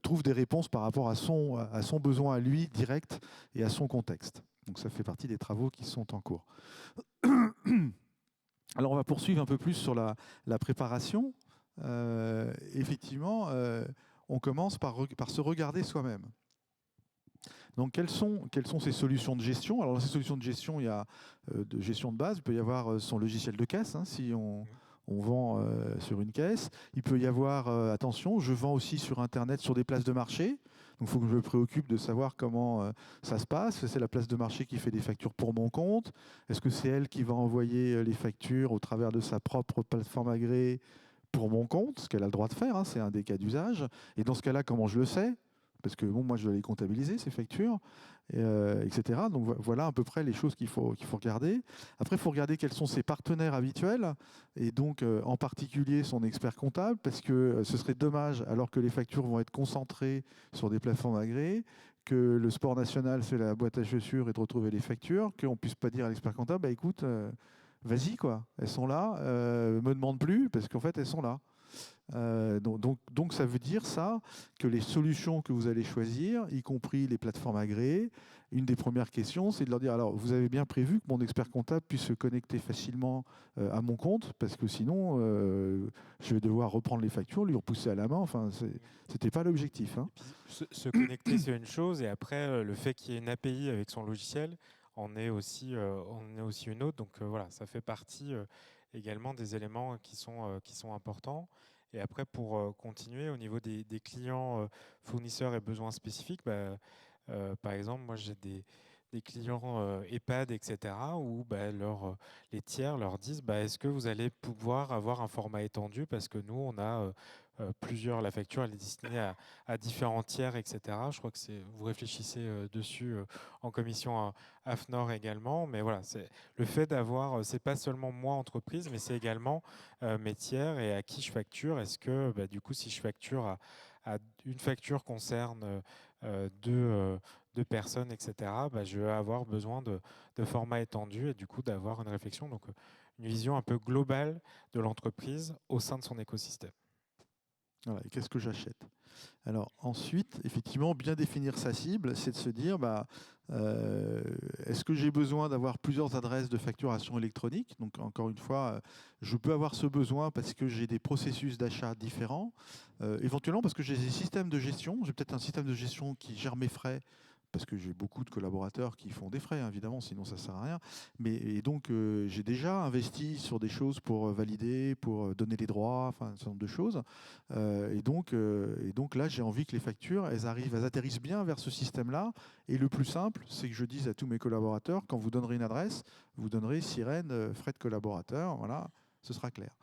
trouve des réponses par rapport à son besoin à lui direct et à son contexte. Donc ça fait partie des travaux qui sont en cours. Alors on va poursuivre un peu plus sur la préparation. Effectivement, on commence par se regarder soi-même. Donc, quelles sont ces solutions de gestion? Alors, dans ces solutions de gestion, il y a de gestion de base. Il peut y avoir son logiciel de caisse, si on vend sur une caisse. Il peut y avoir, attention, je vends aussi sur Internet, sur des places de marché. Donc, il faut que je me préoccupe de savoir comment ça se passe. C'est la place de marché qui fait des factures pour mon compte. Est-ce que c'est elle qui va envoyer les factures au travers de sa propre plateforme agréée pour mon compte? Ce qu'elle a le droit de faire, c'est un des cas d'usage. Et dans ce cas-là, comment je le sais? Parce que moi, je dois les comptabiliser, ces factures, etc. Donc voilà à peu près les choses qu'il faut regarder. Après, il faut regarder quels sont ses partenaires habituels, et donc en particulier son expert comptable, parce que ce serait dommage, alors que les factures vont être concentrées sur des plateformes agréées, que le sport national fait la boîte à chaussures et de retrouver les factures, qu'on ne puisse pas dire à l'expert comptable, écoute, vas-y, quoi, elles sont là, me demande plus, parce qu'en fait, elles sont là. Donc ça veut dire ça, que les solutions que vous allez choisir, y compris les plateformes agréées, une des premières questions, c'est de leur dire, alors vous avez bien prévu que mon expert comptable puisse se connecter facilement à mon compte, parce que sinon, je vais devoir reprendre les factures, lui repousser à la main, enfin, c'était pas l'objectif. Hein. Et puis, se connecter, c'est une chose, et après, le fait qu'il y ait une API avec son logiciel en est aussi une autre. Donc voilà, ça fait partie également des éléments qui sont importants. Et après, pour continuer, au niveau des clients, fournisseurs et besoins spécifiques, bah, par exemple, moi j'ai des clients EHPAD, etc., où bah, les tiers leur disent bah, est-ce que vous allez pouvoir avoir un format étendu parce que nous, on a la facture elle est destinée à différents tiers, etc. Je crois que vous réfléchissez dessus en commission AFNOR également, mais voilà, c'est le fait d'avoir, c'est pas seulement moi entreprise, mais c'est également mes tiers et à qui je facture. Est-ce que bah, du coup, si je facture à une facture concerne deux personnes, etc., bah, je vais avoir besoin de formats étendus et du coup d'avoir une réflexion, donc une vision un peu globale de l'entreprise au sein de son écosystème. Voilà, et qu'est-ce que j'achète? Alors ensuite, effectivement, bien définir sa cible, c'est de se dire, est-ce que j'ai besoin d'avoir plusieurs adresses de facturation électronique? Donc encore une fois, je peux avoir ce besoin parce que j'ai des processus d'achat différents, éventuellement parce que j'ai des systèmes de gestion. J'ai peut-être un système de gestion qui gère mes frais, parce que j'ai beaucoup de collaborateurs qui font des frais, hein, évidemment, sinon ça ne sert à rien. Et donc, j'ai déjà investi sur des choses pour valider, pour donner les droits, enfin, un certain nombre de choses. Et donc là, j'ai envie que les factures, elles atterrissent bien vers ce système-là. Et le plus simple, c'est que je dise à tous mes collaborateurs, quand vous donnerez une adresse, vous donnerez Sirène, frais de collaborateur, voilà, ce sera clair.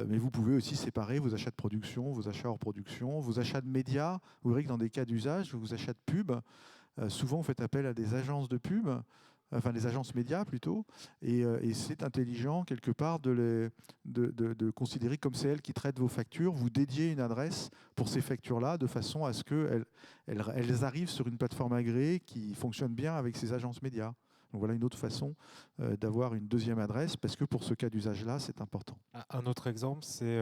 Mais vous pouvez aussi séparer vos achats de production, vos achats hors production, vos achats de médias. Vous verrez que dans des cas d'usage, vos achats de pub, souvent, vous faites appel à des agences de pub, enfin des agences médias plutôt, et c'est intelligent quelque part de considérer comme c'est elles qui traitent vos factures, vous dédiez une adresse pour ces factures-là de façon à ce qu'elles arrivent sur une plateforme agréée qui fonctionne bien avec ces agences médias. Donc voilà une autre façon d'avoir une deuxième adresse, parce que pour ce cas d'usage-là, c'est important. Un autre exemple, c'est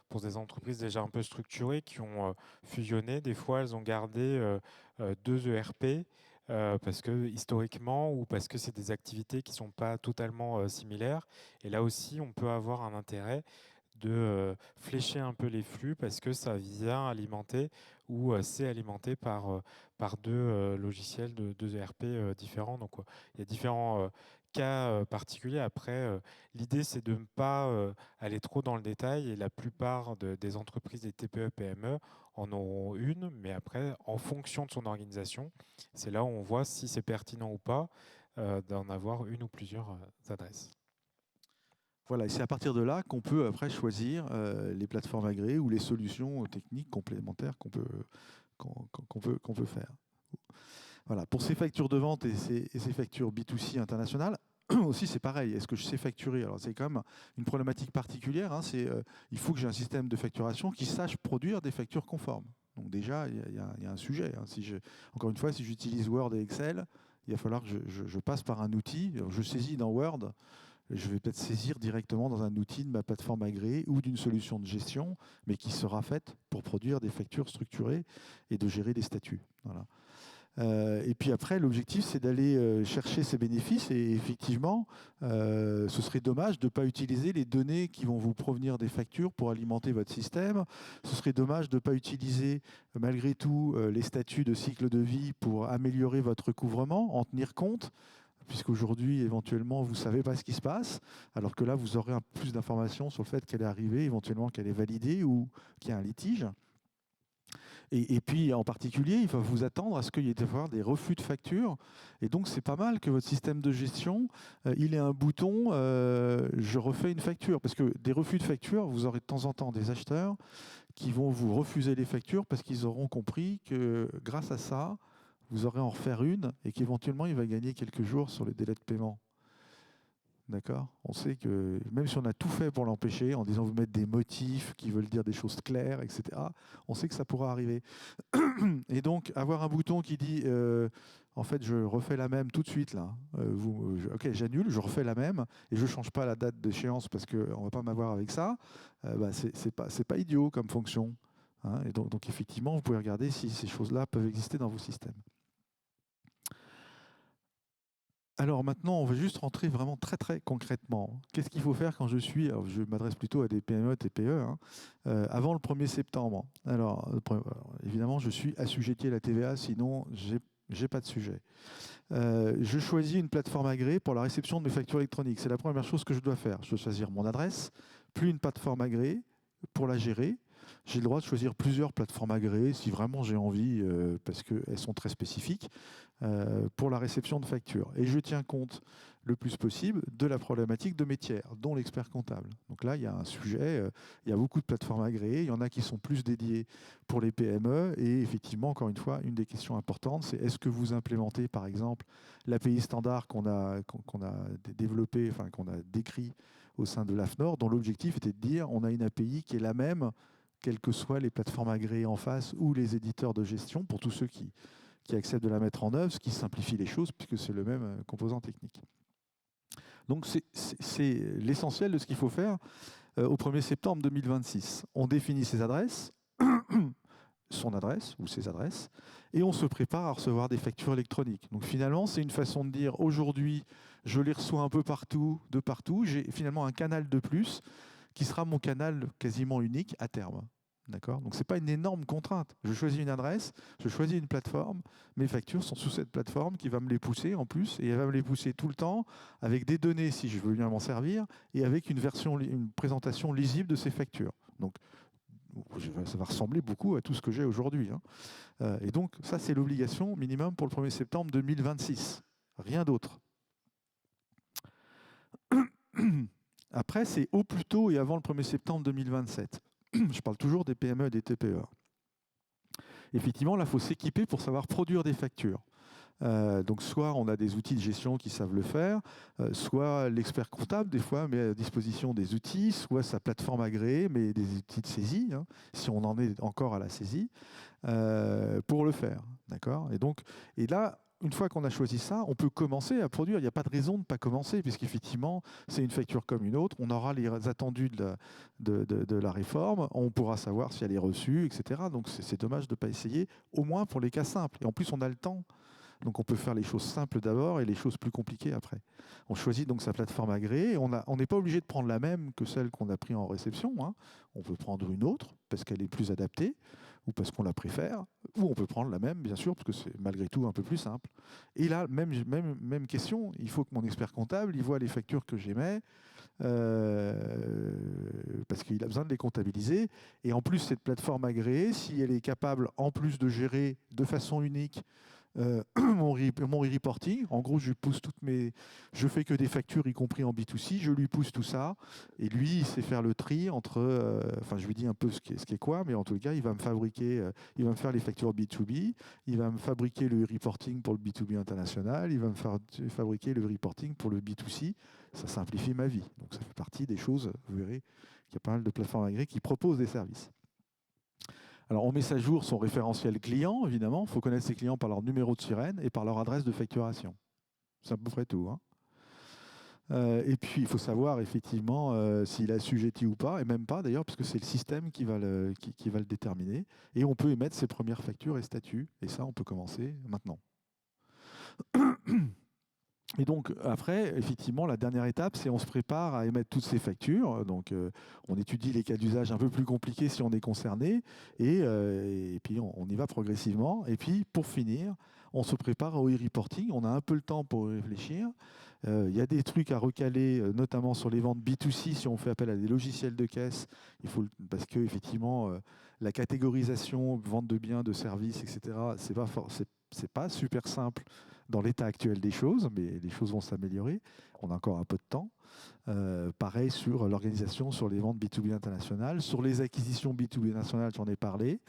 pour des entreprises déjà un peu structurées qui ont fusionné. Des fois, elles ont gardé deux ERP parce que historiquement ou parce que c'est des activités qui ne sont pas totalement similaires. Et là aussi, on peut avoir un intérêt de flécher un peu les flux parce que ça vient alimenter ou c'est alimenté par deux logiciels de deux ERP différents. Donc, il y a différents cas particuliers. Après, l'idée, c'est de ne pas aller trop dans le détail et la plupart des entreprises, des TPE, PME en ont une, mais après, en fonction de son organisation, c'est là où on voit si c'est pertinent ou pas d'en avoir une ou plusieurs adresses. Voilà, et c'est à partir de là qu'on peut après choisir les plateformes agréées ou les solutions techniques complémentaires qu'on peut faire. Voilà. Pour ces factures de vente et ces factures B2C internationales, aussi c'est pareil. Est-ce que je sais facturer? Alors c'est quand même une problématique particulière. Hein, il faut que j'ai un système de facturation qui sache produire des factures conformes. Donc déjà, il y a un sujet. Hein. Encore une fois, si j'utilise Word et Excel, il va falloir que je passe par un outil. Alors, je saisis dans Word. Je vais peut-être saisir directement dans un outil de ma plateforme agréée ou d'une solution de gestion, mais qui sera faite pour produire des factures structurées et de gérer des statuts. Voilà. Et puis après, l'objectif, c'est d'aller chercher ces bénéfices. Et effectivement, ce serait dommage de ne pas utiliser les données qui vont vous provenir des factures pour alimenter votre système. Ce serait dommage de ne pas utiliser, malgré tout, les statuts de cycle de vie pour améliorer votre recouvrement, en tenir compte, puisqu'aujourd'hui, éventuellement, vous ne savez pas ce qui se passe, alors que là, vous aurez plus d'informations sur le fait qu'elle est arrivée, éventuellement qu'elle est validée ou qu'il y a un litige. Et puis, en particulier, il va vous attendre à ce qu'il y ait des refus de facture. Et donc, c'est pas mal que votre système de gestion, il ait un bouton je refais une facture. Parce que des refus de facture, vous aurez de temps en temps des acheteurs qui vont vous refuser les factures parce qu'ils auront compris que grâce à ça, vous aurez en refaire une et qu'éventuellement, il va gagner quelques jours sur les délais de paiement. D'accord? On sait que même si on a tout fait pour l'empêcher, en disant vous mettre des motifs qui veulent dire des choses claires, etc., on sait que ça pourra arriver. Et donc, avoir un bouton qui dit en fait, je refais la même tout de suite, là. Ok, j'annule, je refais la même et je ne change pas la date d'échéance parce qu'on ne va pas m'avoir avec ça. Bah, c'est pas idiot comme fonction. Hein. Et donc, effectivement, vous pouvez regarder si ces choses-là peuvent exister dans vos systèmes. Alors maintenant, on va juste rentrer vraiment très très concrètement. Qu'est-ce qu'il faut faire quand je suis, alors je m'adresse plutôt à des PME, TPE, hein, avant le 1er septembre. Alors, évidemment, je suis assujetti à la TVA, sinon j'ai pas de sujet. Je choisis une plateforme agréée pour la réception de mes factures électroniques. C'est la première chose que je dois faire. Je dois choisir mon adresse, puis une plateforme agréée pour la gérer. J'ai le droit de choisir plusieurs plateformes agréées si vraiment j'ai envie, parce qu'elles sont très spécifiques, pour la réception de factures. Et je tiens compte le plus possible de la problématique de mes tiers, dont l'expert comptable. Donc là, il y a un sujet, il y a beaucoup de plateformes agréées, il y en a qui sont plus dédiées pour les PME, et effectivement, encore une fois, une des questions importantes, c'est est-ce que vous implémentez, par exemple, l'API standard qu'on a développé, enfin qu'on a décrit au sein de l'AFNOR, dont l'objectif était de dire on a une API qui est la même, quelles que soient les plateformes agréées en face ou les éditeurs de gestion, pour tous ceux qui acceptent de la mettre en œuvre, ce qui simplifie les choses puisque c'est le même composant technique. Donc c'est l'essentiel de ce qu'il faut faire au 1er septembre 2026. On définit ses adresses, son adresse ou ses adresses, et on se prépare à recevoir des factures électroniques. Donc finalement, c'est une façon de dire aujourd'hui, je les reçois un peu partout, de partout. J'ai finalement un canal de plus qui sera mon canal quasiment unique à terme. D'accord? Donc, ce n'est pas une énorme contrainte. Je choisis une adresse, je choisis une plateforme, mes factures sont sous cette plateforme qui va me les pousser en plus, et elle va me les pousser tout le temps avec des données si je veux bien m'en servir, et avec une présentation lisible de ces factures. Donc, ça va ressembler beaucoup à tout ce que j'ai aujourd'hui. Hein. Et donc, ça, c'est l'obligation minimum pour le 1er septembre 2026. Rien d'autre. Après, c'est au plus tôt et avant le 1er septembre 2027. Je parle toujours des PME et des TPE. Effectivement, là, il faut s'équiper pour savoir produire des factures. Donc, soit on a des outils de gestion qui savent le faire, soit l'expert comptable, des fois, met à disposition des outils, soit sa plateforme agréée, mais des outils de saisie, hein, si on en est encore à la saisie, pour le faire. D'accord ? Et là, une fois qu'on a choisi ça, on peut commencer à produire. Il n'y a pas de raison de ne pas commencer, puisqu'effectivement, c'est une facture comme une autre. On aura les attendus de la réforme. On pourra savoir si elle est reçue, etc. Donc, c'est dommage de ne pas essayer, au moins pour les cas simples. Et en plus, on a le temps. Donc, on peut faire les choses simples d'abord et les choses plus compliquées après. On choisit donc sa plateforme agréée. On n'est pas obligé de prendre la même que celle qu'on a prise en réception. Hein. On peut prendre une autre parce qu'elle est plus adaptée ou parce qu'on la préfère, ou on peut prendre la même, bien sûr, parce que c'est malgré tout un peu plus simple. Et là, même question, il faut que mon expert comptable il voit les factures que j'émets, parce qu'il a besoin de les comptabiliser. Et en plus, cette plateforme agréée, si elle est capable, en plus de gérer de façon unique mon reporting, en gros, je fais que des factures, y compris en B2C, je lui pousse tout ça, et lui, il sait faire le tri entre, je lui dis un peu ce qui est quoi, mais en tout cas, il va me faire les factures B2B, il va me fabriquer le reporting pour le B2B international, il va me fabriquer le reporting pour le B2C. Ça simplifie ma vie. Donc, ça fait partie des choses, vous verrez qu'il y a pas mal de plateformes agréées qui proposent des services. Alors, on met à jour son référentiel client, évidemment. Il faut connaître ses clients par leur numéro de sirène et par leur adresse de facturation. C'est à peu près tout. Hein. Et puis, il faut savoir effectivement s'il est assujetti ou pas, et même pas d'ailleurs, parce que c'est le système qui va le déterminer. Et on peut émettre ses premières factures et statuts. Et ça, on peut commencer maintenant. Et donc, après, effectivement, la dernière étape, c'est on se prépare à émettre toutes ces factures. Donc, on étudie les cas d'usage un peu plus compliqués si on est concerné. Et puis, on y va progressivement. Et puis, pour finir, on se prépare au e-reporting. On a un peu le temps pour y réfléchir. Il y a des trucs à recaler, notamment sur les ventes B2C, si on fait appel à des logiciels de caisse. Parce que, effectivement, la catégorisation, vente de biens, de services, etc., c'est pas super simple dans l'état actuel des choses, mais les choses vont s'améliorer. On a encore un peu de temps. Pareil sur l'organisation, sur les ventes B2B internationales. Sur les acquisitions B2B nationales, j'en ai parlé,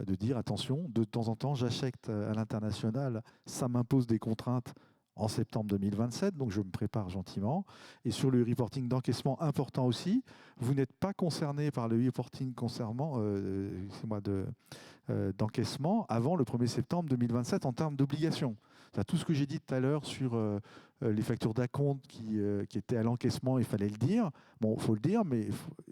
de dire attention, de temps en temps, j'achète à l'international, ça m'impose des contraintes en septembre 2027, donc je me prépare gentiment. Et sur le reporting d'encaissement, important aussi, vous n'êtes pas concerné par le reporting d'encaissement avant le 1er septembre 2027 en termes d'obligations. Tout ce que j'ai dit tout à l'heure sur les factures d'acompte qui étaient à l'encaissement, il fallait le dire. Bon, il faut le dire, mais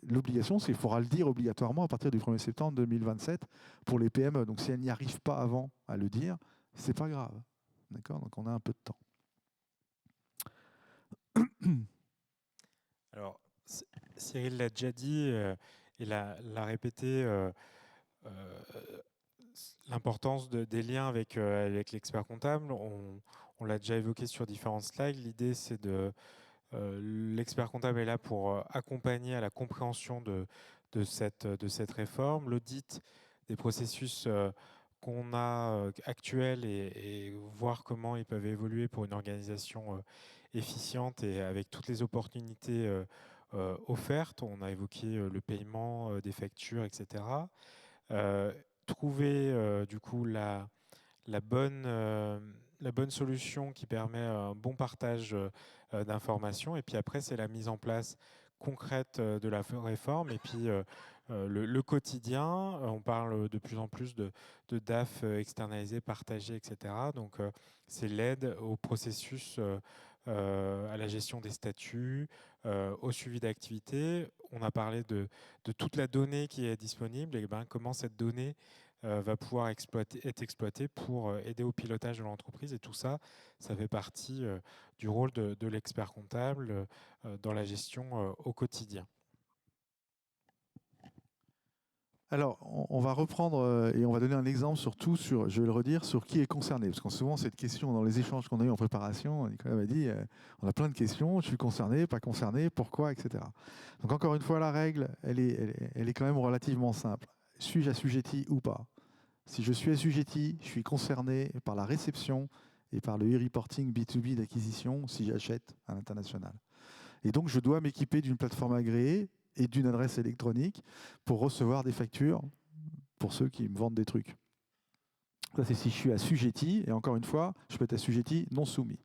l'obligation, c'est qu'il faudra le dire obligatoirement à partir du 1er septembre 2027 pour les PME. Donc si elle n'y arrive pas avant à le dire, c'est pas grave. D'accord ? Donc on a un peu de temps. Alors, Cyril l'a déjà dit et l'a répété, l'importance des liens avec l'expert comptable. On l'a déjà évoqué sur différents slides. L'idée, c'est l'expert comptable est là pour accompagner à la compréhension de cette réforme, l'audit des processus qu'on a actuels et voir comment ils peuvent évoluer pour une organisation efficiente et avec toutes les opportunités offertes. On a évoqué le paiement des factures, etc. Trouver du coup la bonne solution qui permet un bon partage d'informations. Et puis après, c'est la mise en place concrète de la réforme. Et puis le quotidien, on parle de plus en plus de DAF externalisé, partagé, etc. Donc c'est l'aide au processus, à la gestion des statuts, au suivi d'activité. On a parlé de toute la donnée qui est disponible et ben, comment cette donnée va pouvoir être exploité pour aider au pilotage de l'entreprise. Et tout ça, ça fait partie du rôle de l'expert comptable dans la gestion au quotidien. Alors, on va reprendre et on va donner un exemple surtout sur, je vais le redire, sur qui est concerné. Parce qu'on souvent, cette question dans les échanges qu'on a eu en préparation, Nicolas m'a dit, on a plein de questions, je suis concerné, pas concerné, pourquoi, etc. Donc encore une fois, la règle, elle est quand même relativement simple. Suis-je assujetti ou pas? Si je suis assujetti, je suis concerné par la réception et par le e-reporting B2B d'acquisition si j'achète à l'international. Et donc, je dois m'équiper d'une plateforme agréée et d'une adresse électronique pour recevoir des factures pour ceux qui me vendent des trucs. Ça, c'est si je suis assujetti. Et encore une fois, je peux être assujetti non soumis.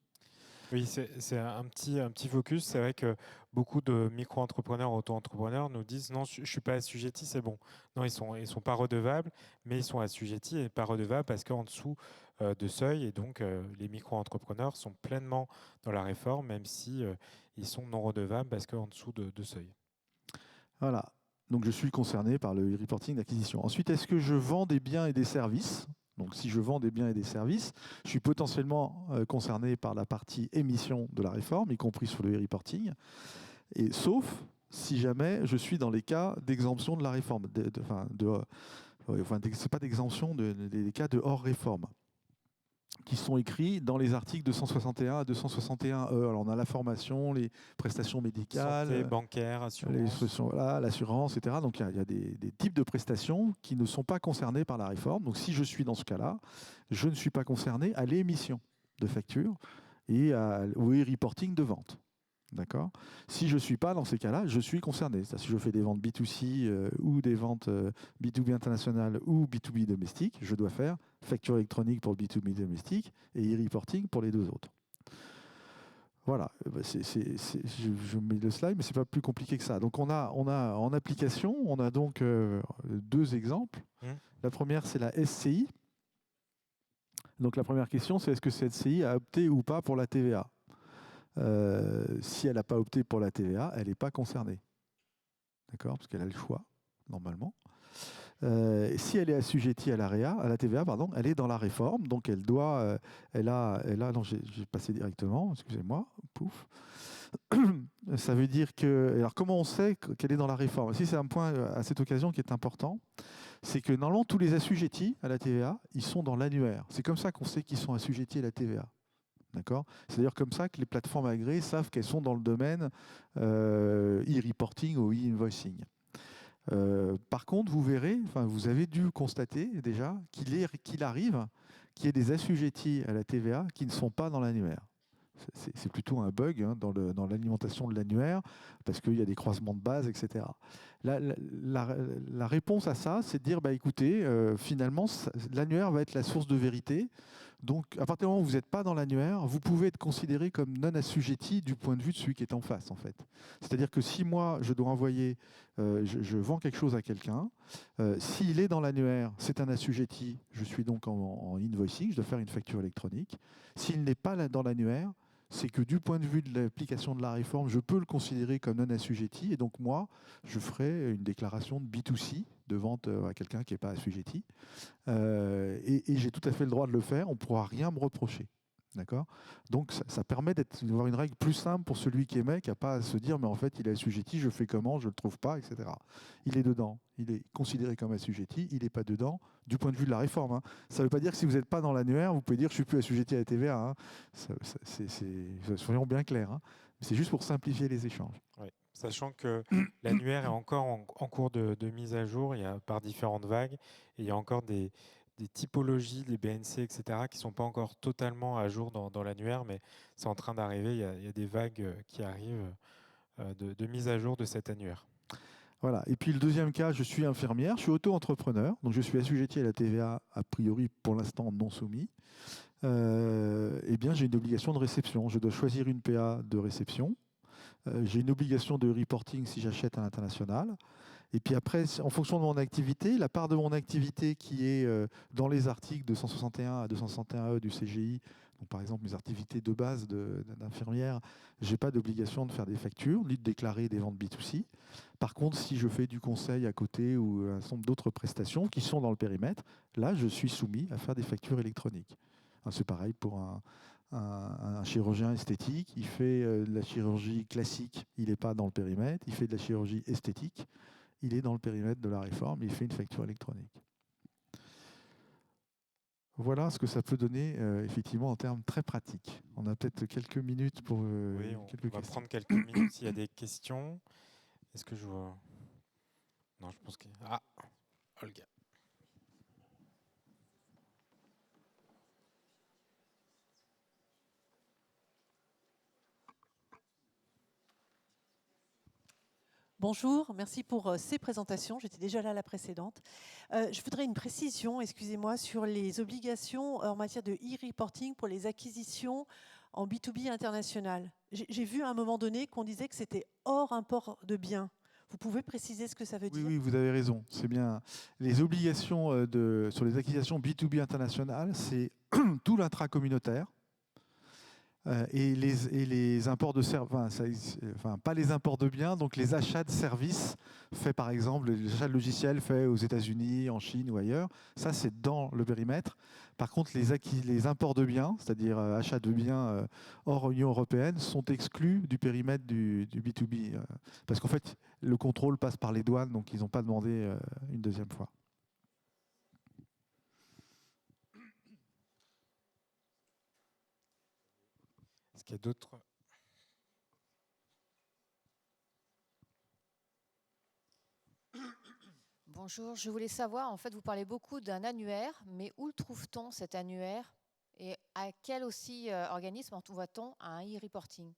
Oui, c'est un petit focus. C'est vrai que beaucoup de micro-entrepreneurs, auto-entrepreneurs nous disent non, je ne suis pas assujetti, c'est bon. Non, ils sont pas redevables, mais ils sont assujettis et pas redevables parce qu'en dessous de seuil. Et donc, les micro-entrepreneurs sont pleinement dans la réforme, même si ils sont non redevables parce qu'en dessous de seuil. Voilà. Donc, je suis concerné par le reporting d'acquisition. Ensuite, est-ce que je vends des biens et des services? Donc, si je vends des biens et des services, je suis potentiellement concerné par la partie émission de la réforme, y compris sur le reporting. Et sauf si jamais je suis dans les cas d'exemption de la réforme. C'est pas d'exemption, des cas de hors réforme, qui sont écrits dans les articles 261 à 261E. Alors on a la formation, les prestations médicales, santé, bancaire, assurance. l'assurance, etc. Donc il y a des types de prestations qui ne sont pas concernées par la réforme. Donc si je suis dans ce cas-là, je ne suis pas concerné à l'émission de factures et au e-reporting de vente. D'accord. Si je ne suis pas dans ces cas-là, je suis concerné. Si je fais des ventes B2C ou des ventes B2B internationales ou B2B domestique, je dois faire facture électronique pour le B2B domestique et e-reporting pour les deux autres. Voilà, je mets le slide, mais ce n'est pas plus compliqué que ça. Donc on a en application, on a donc deux exemples. La première, c'est la SCI. Donc la première question, c'est est-ce que cette SCI a opté ou pas pour la TVA? Si elle n'a pas opté pour la TVA, elle n'est pas concernée. D'accord? Parce qu'elle a le choix, normalement. Si elle est assujettie à la TVA, pardon, elle est dans la réforme, donc elle doit, non, j'ai passé directement, excusez-moi, pouf. Ça veut dire que, alors comment on sait qu'elle est dans la réforme? Si c'est un point à cette occasion qui est important, c'est que normalement tous les assujettis à la TVA, ils sont dans l'annuaire. C'est comme ça qu'on sait qu'ils sont assujettis à la TVA. D'accord. C'est d'ailleurs comme ça que les plateformes agréées savent qu'elles sont dans le domaine e-reporting ou e-invoicing. Par contre, vous verrez, vous avez dû constater déjà qu'il arrive qu'il y ait des assujettis à la TVA qui ne sont pas dans l'annuaire. C'est plutôt un bug dans l'alimentation de l'annuaire parce qu'il y a des croisements de base, etc. La réponse à ça, c'est de dire, écoutez, finalement, l'annuaire va être la source de vérité. Donc, à partir du moment où vous n'êtes pas dans l'annuaire, vous pouvez être considéré comme non assujetti du point de vue de celui qui est en face, en fait. C'est-à-dire que si moi, je dois envoyer, je vends quelque chose à quelqu'un, s'il est dans l'annuaire, c'est un assujetti, je suis donc en invoicing, je dois faire une facture électronique. S'il n'est pas dans l'annuaire, c'est que du point de vue de l'application de la réforme, je peux le considérer comme non assujetti. Et donc moi, je ferai une déclaration de B2C, de vente à quelqu'un qui n'est pas assujetti. Et j'ai tout à fait le droit de le faire. On ne pourra rien me reprocher. D'accord. Donc ça permet d'avoir une règle plus simple pour celui qui émet, qui n'a pas à se dire mais en fait il est assujetti, je fais comment, je ne le trouve pas, etc. Il est dedans, il est considéré comme assujetti, il n'est pas dedans du point de vue de la réforme. Hein. Ça ne veut pas dire que si vous n'êtes pas dans l'annuaire, vous pouvez dire je ne suis plus assujetti à la TVA. Hein. Soyons bien clairs. Hein. C'est juste pour simplifier les échanges. Oui. Sachant que l'annuaire est encore en cours de mise à jour, il y a par différentes vagues, et il y a encore des typologies, des BNC, etc., qui ne sont pas encore totalement à jour dans l'annuaire, mais c'est en train d'arriver. Il y a des vagues qui arrivent de mise à jour de cet annuaire. Voilà. Et puis le deuxième cas, je suis infirmière, je suis auto-entrepreneur, donc je suis assujetti à la TVA, a priori pour l'instant non soumis. Eh bien, j'ai une obligation de réception. Je dois choisir une PA de réception. J'ai une obligation de reporting si j'achète à l'international. Et puis après, en fonction de mon activité, la part de mon activité qui est dans les articles 261 à 261E du CGI, donc par exemple mes activités de base d'infirmière, je n'ai pas d'obligation de faire des factures, ni de déclarer des ventes B2C. Par contre, si je fais du conseil à côté ou un certain nombre d'autres prestations qui sont dans le périmètre, là, je suis soumis à faire des factures électroniques. C'est pareil pour un chirurgien esthétique, il fait de la chirurgie classique, il n'est pas dans le périmètre, il fait de la chirurgie esthétique, il est dans le périmètre de la réforme, il fait une facture électronique. Voilà ce que ça peut donner effectivement en termes très pratiques. On a peut-être quelques minutes pour oui, quelques questions. On va prendre quelques minutes s'il y a des questions. Est-ce que je vois... Non, je pense que... Ah, Olga. Bonjour, merci pour ces présentations. J'étais déjà là la précédente. Je voudrais une précision, excusez-moi, sur les obligations en matière de e-reporting pour les acquisitions en B2B international. J'ai vu à un moment donné qu'on disait que c'était hors import de biens. Vous pouvez préciser ce que ça veut dire ? Oui, vous avez raison. C'est bien. Les obligations sur les acquisitions B2B internationales, c'est tout l'intracommunautaire. Et les imports de services, pas les imports de biens, donc les achats de services faits par exemple, les achats de logiciels faits aux États-Unis, en Chine ou ailleurs, ça c'est dans le périmètre. Par contre, les imports de biens, c'est-à-dire achats de biens hors Union européenne, sont exclus du périmètre du B2B. Parce qu'en fait, le contrôle passe par les douanes, donc ils n'ont pas demandé une deuxième fois. Est-ce qu'il y a d'autres... Bonjour, je voulais savoir, en fait, vous parlez beaucoup d'un annuaire, mais où le trouve-t-on cet annuaire et à quel aussi organisme envoie-t-on un e-reporting?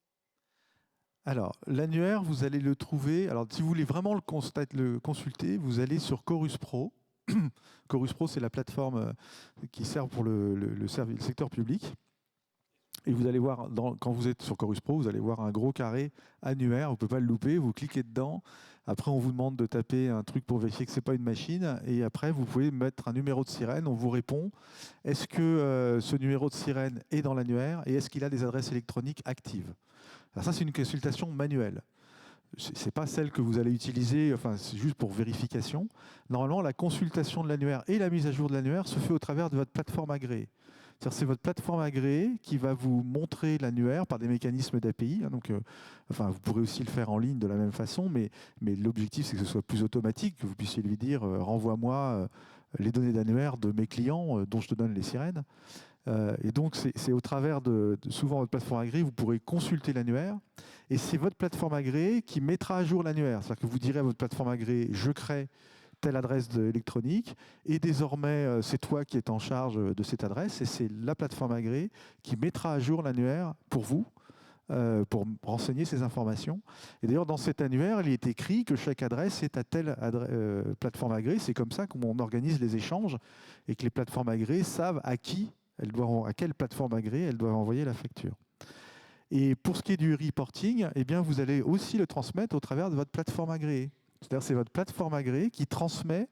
Alors, l'annuaire, vous allez le trouver. Alors, si vous voulez vraiment le consulter, vous allez sur Chorus Pro. Chorus Pro, c'est la plateforme qui sert pour le secteur public. Et vous allez voir, quand vous êtes sur Chorus Pro, vous allez voir un gros carré annuaire, vous ne pouvez pas le louper, vous cliquez dedans. Après, on vous demande de taper un truc pour vérifier que ce n'est pas une machine. Et après, vous pouvez mettre un numéro de sirène, on vous répond. Est-ce que ce numéro de sirène est dans l'annuaire et est-ce qu'il a des adresses électroniques actives? Alors ça, c'est une consultation manuelle. Ce n'est pas celle que vous allez utiliser, enfin, c'est juste pour vérification. Normalement, la consultation de l'annuaire et la mise à jour de l'annuaire se fait au travers de votre plateforme agréée. C'est votre plateforme agréée qui va vous montrer l'annuaire par des mécanismes d'API. Donc, vous pourrez aussi le faire en ligne de la même façon, mais l'objectif, c'est que ce soit plus automatique, que vous puissiez lui dire renvoie-moi les données d'annuaire de mes clients dont je te donne les sirènes. Et donc, c'est au travers de souvent votre plateforme agréée, vous pourrez consulter l'annuaire. Et c'est votre plateforme agréée qui mettra à jour l'annuaire. C'est-à-dire que vous direz à votre plateforme agréée, je crée telle adresse électronique, et désormais, c'est toi qui es en charge de cette adresse, et c'est la plateforme agréée qui mettra à jour l'annuaire pour vous, pour renseigner ces informations. Et d'ailleurs, dans cet annuaire, il est écrit que chaque adresse est à telle plateforme agréée. C'est comme ça qu'on organise les échanges, et que les plateformes agréées savent à qui à quelle plateforme agréée elle doit envoyer la facture. Et pour ce qui est du reporting, eh bien, vous allez aussi le transmettre au travers de votre plateforme agréée. C'est-à-dire c'est votre plateforme agréée qui transmet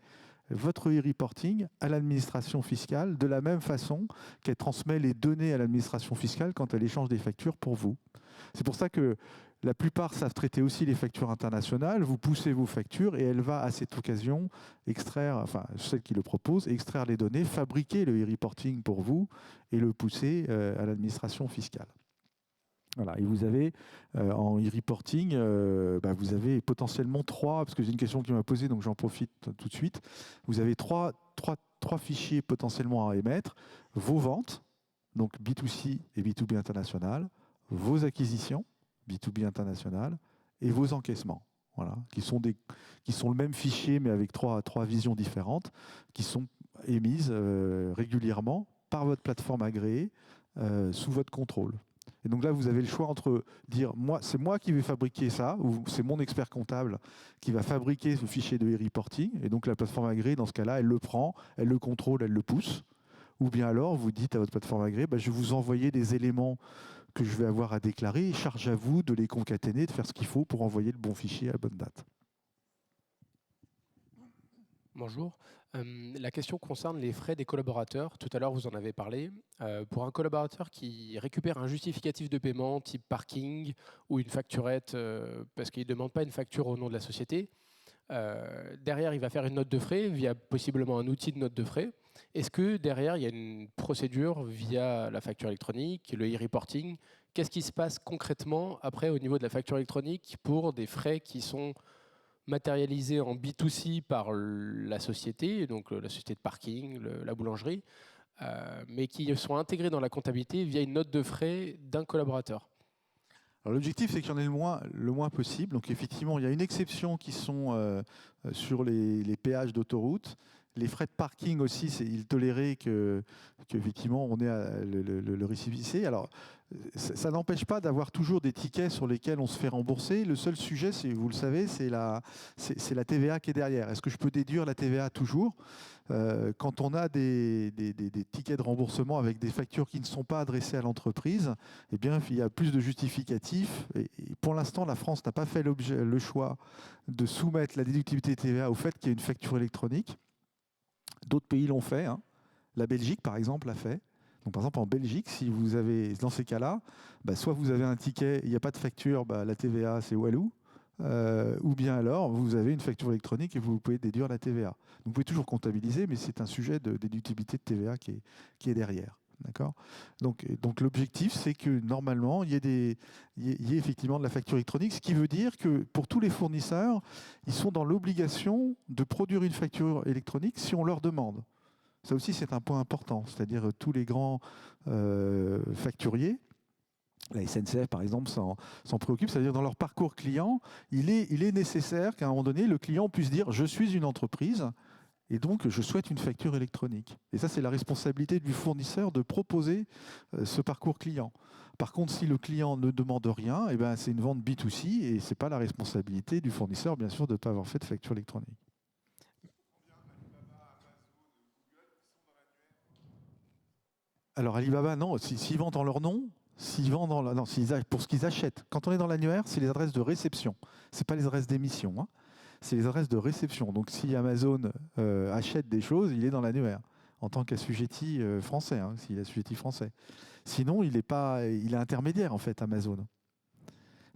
votre e-reporting à l'administration fiscale de la même façon qu'elle transmet les données à l'administration fiscale quand elle échange des factures pour vous. C'est pour ça que la plupart savent traiter aussi les factures internationales. Vous poussez vos factures et elle va à cette occasion extraire, enfin celle qui le propose, extraire les données, fabriquer le e-reporting pour vous et le pousser à l'administration fiscale. Voilà, et vous avez en e-reporting, vous avez potentiellement trois, parce que j'ai une question qui m'a posée, donc j'en profite tout de suite. Vous avez trois fichiers potentiellement à émettre. Vos ventes, donc B2C et B2B international, vos acquisitions, B2B international, et vos encaissements, voilà, qui sont le même fichier, mais avec trois visions différentes, qui sont émises régulièrement par votre plateforme agréée sous votre contrôle. Et donc là, vous avez le choix entre dire c'est moi qui vais fabriquer ça, ou c'est mon expert comptable qui va fabriquer ce fichier de e-reporting. Et donc la plateforme agréée, dans ce cas-là, elle le prend, elle le contrôle, elle le pousse. Ou bien alors, vous dites à votre plateforme agréée, je vais vous envoyer des éléments que je vais avoir à déclarer, et charge à vous de les concaténer, de faire ce qu'il faut pour envoyer le bon fichier à la bonne date. Bonjour. La question concerne les frais des collaborateurs. Tout à l'heure, vous en avez parlé. Pour un collaborateur qui récupère un justificatif de paiement type parking ou une facturette, parce qu'il ne demande pas une facture au nom de la société, derrière, il va faire une note de frais via possiblement un outil de note de frais. Est-ce que derrière, il y a une procédure via la facture électronique, le e-reporting? Qu'est-ce qui se passe concrètement après au niveau de la facture électronique pour des frais qui sont matérialisés en B2C par la société, donc la société de parking, la boulangerie, mais qui sont intégrés dans la comptabilité via une note de frais d'un collaborateur? L'objectif, c'est qu'il y en ait le moins possible. Donc effectivement, il y a une exception qui sont sur les péages d'autoroute. Les frais de parking aussi, il tolérait qu'effectivement on ait le récépissé. Alors, ça n'empêche pas d'avoir toujours des tickets sur lesquels on se fait rembourser. Le seul sujet, vous le savez, c'est la TVA qui est derrière. Est-ce que je peux déduire la TVA toujours ? Quand on a des tickets de remboursement avec des factures qui ne sont pas adressées à l'entreprise, eh bien, il y a plus de justificatifs. Et pour l'instant, la France n'a pas fait le choix de soumettre la déductibilité TVA au fait qu'il y ait une facture électronique. D'autres pays l'ont fait. Hein. La Belgique, par exemple, l'a fait. Donc, par exemple, en Belgique, si vous avez, dans ces cas-là, soit vous avez un ticket, il n'y a pas de facture, la TVA, c'est Walou. Ou bien alors, vous avez une facture électronique et vous pouvez déduire la TVA. Donc, vous pouvez toujours comptabiliser, mais c'est un sujet de déductibilité de TVA qui est derrière. D'accord ? Donc l'objectif, c'est que normalement, il y ait effectivement de la facture électronique, ce qui veut dire que pour tous les fournisseurs, ils sont dans l'obligation de produire une facture électronique si on leur demande. Ça aussi, c'est un point important, c'est-à-dire tous les grands facturiers, la SNCF, par exemple, s'en préoccupe. C'est-à-dire dans leur parcours client, il est nécessaire qu'à un moment donné, le client puisse dire « je suis une entreprise ». Et donc, je souhaite une facture électronique. Et ça, c'est la responsabilité du fournisseur de proposer ce parcours client. Par contre, si le client ne demande rien, c'est une vente B2C et ce n'est pas la responsabilité du fournisseur, bien sûr, de ne pas avoir fait de facture électronique. Alors, Alibaba, non. S'ils vendent en leur nom, pour ce qu'ils achètent. Quand on est dans l'annuaire, c'est les adresses de réception. Ce n'est pas les adresses d'émission. Hein. C'est les adresses de réception. Donc, si Amazon achète des choses, il est dans l'annuaire, en tant qu'assujetti français, hein, s'il est assujetti français. Sinon, il est intermédiaire, en fait, Amazon.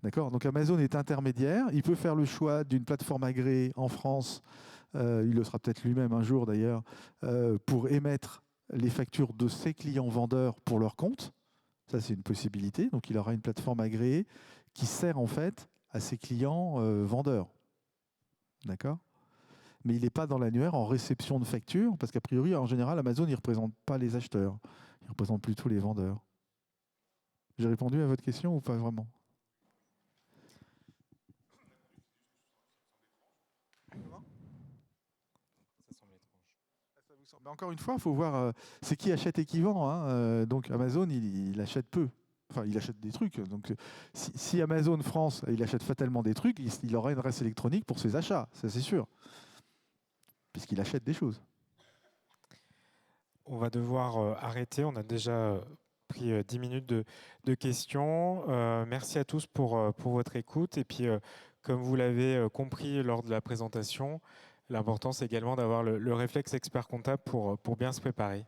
D'accord ? Donc, Amazon est intermédiaire. Il peut faire le choix d'une plateforme agréée en France, il le sera peut-être lui-même un jour, d'ailleurs, pour émettre les factures de ses clients vendeurs pour leur compte. Ça, c'est une possibilité. Donc, il aura une plateforme agréée qui sert, en fait, à ses clients vendeurs. D'accord ? Mais il n'est pas dans l'annuaire en réception de factures, parce qu'a priori, en général, Amazon, il ne représente pas les acheteurs. Il représente plutôt les vendeurs. J'ai répondu à votre question ou pas vraiment ? Mais encore une fois, il faut voir c'est qui achète et qui vend. Hein. Donc Amazon, il achète peu. Enfin, il achète des trucs. Donc, si Amazon France, il achète fatalement des trucs, il aura une adresse électronique pour ses achats, ça c'est sûr. Puisqu'il achète des choses. on va devoir arrêter. On a déjà pris 10 minutes de questions. Merci à tous pour votre écoute. Et puis, comme vous l'avez compris lors de la présentation, l'important, c'est également d'avoir le réflexe expert comptable pour bien se préparer.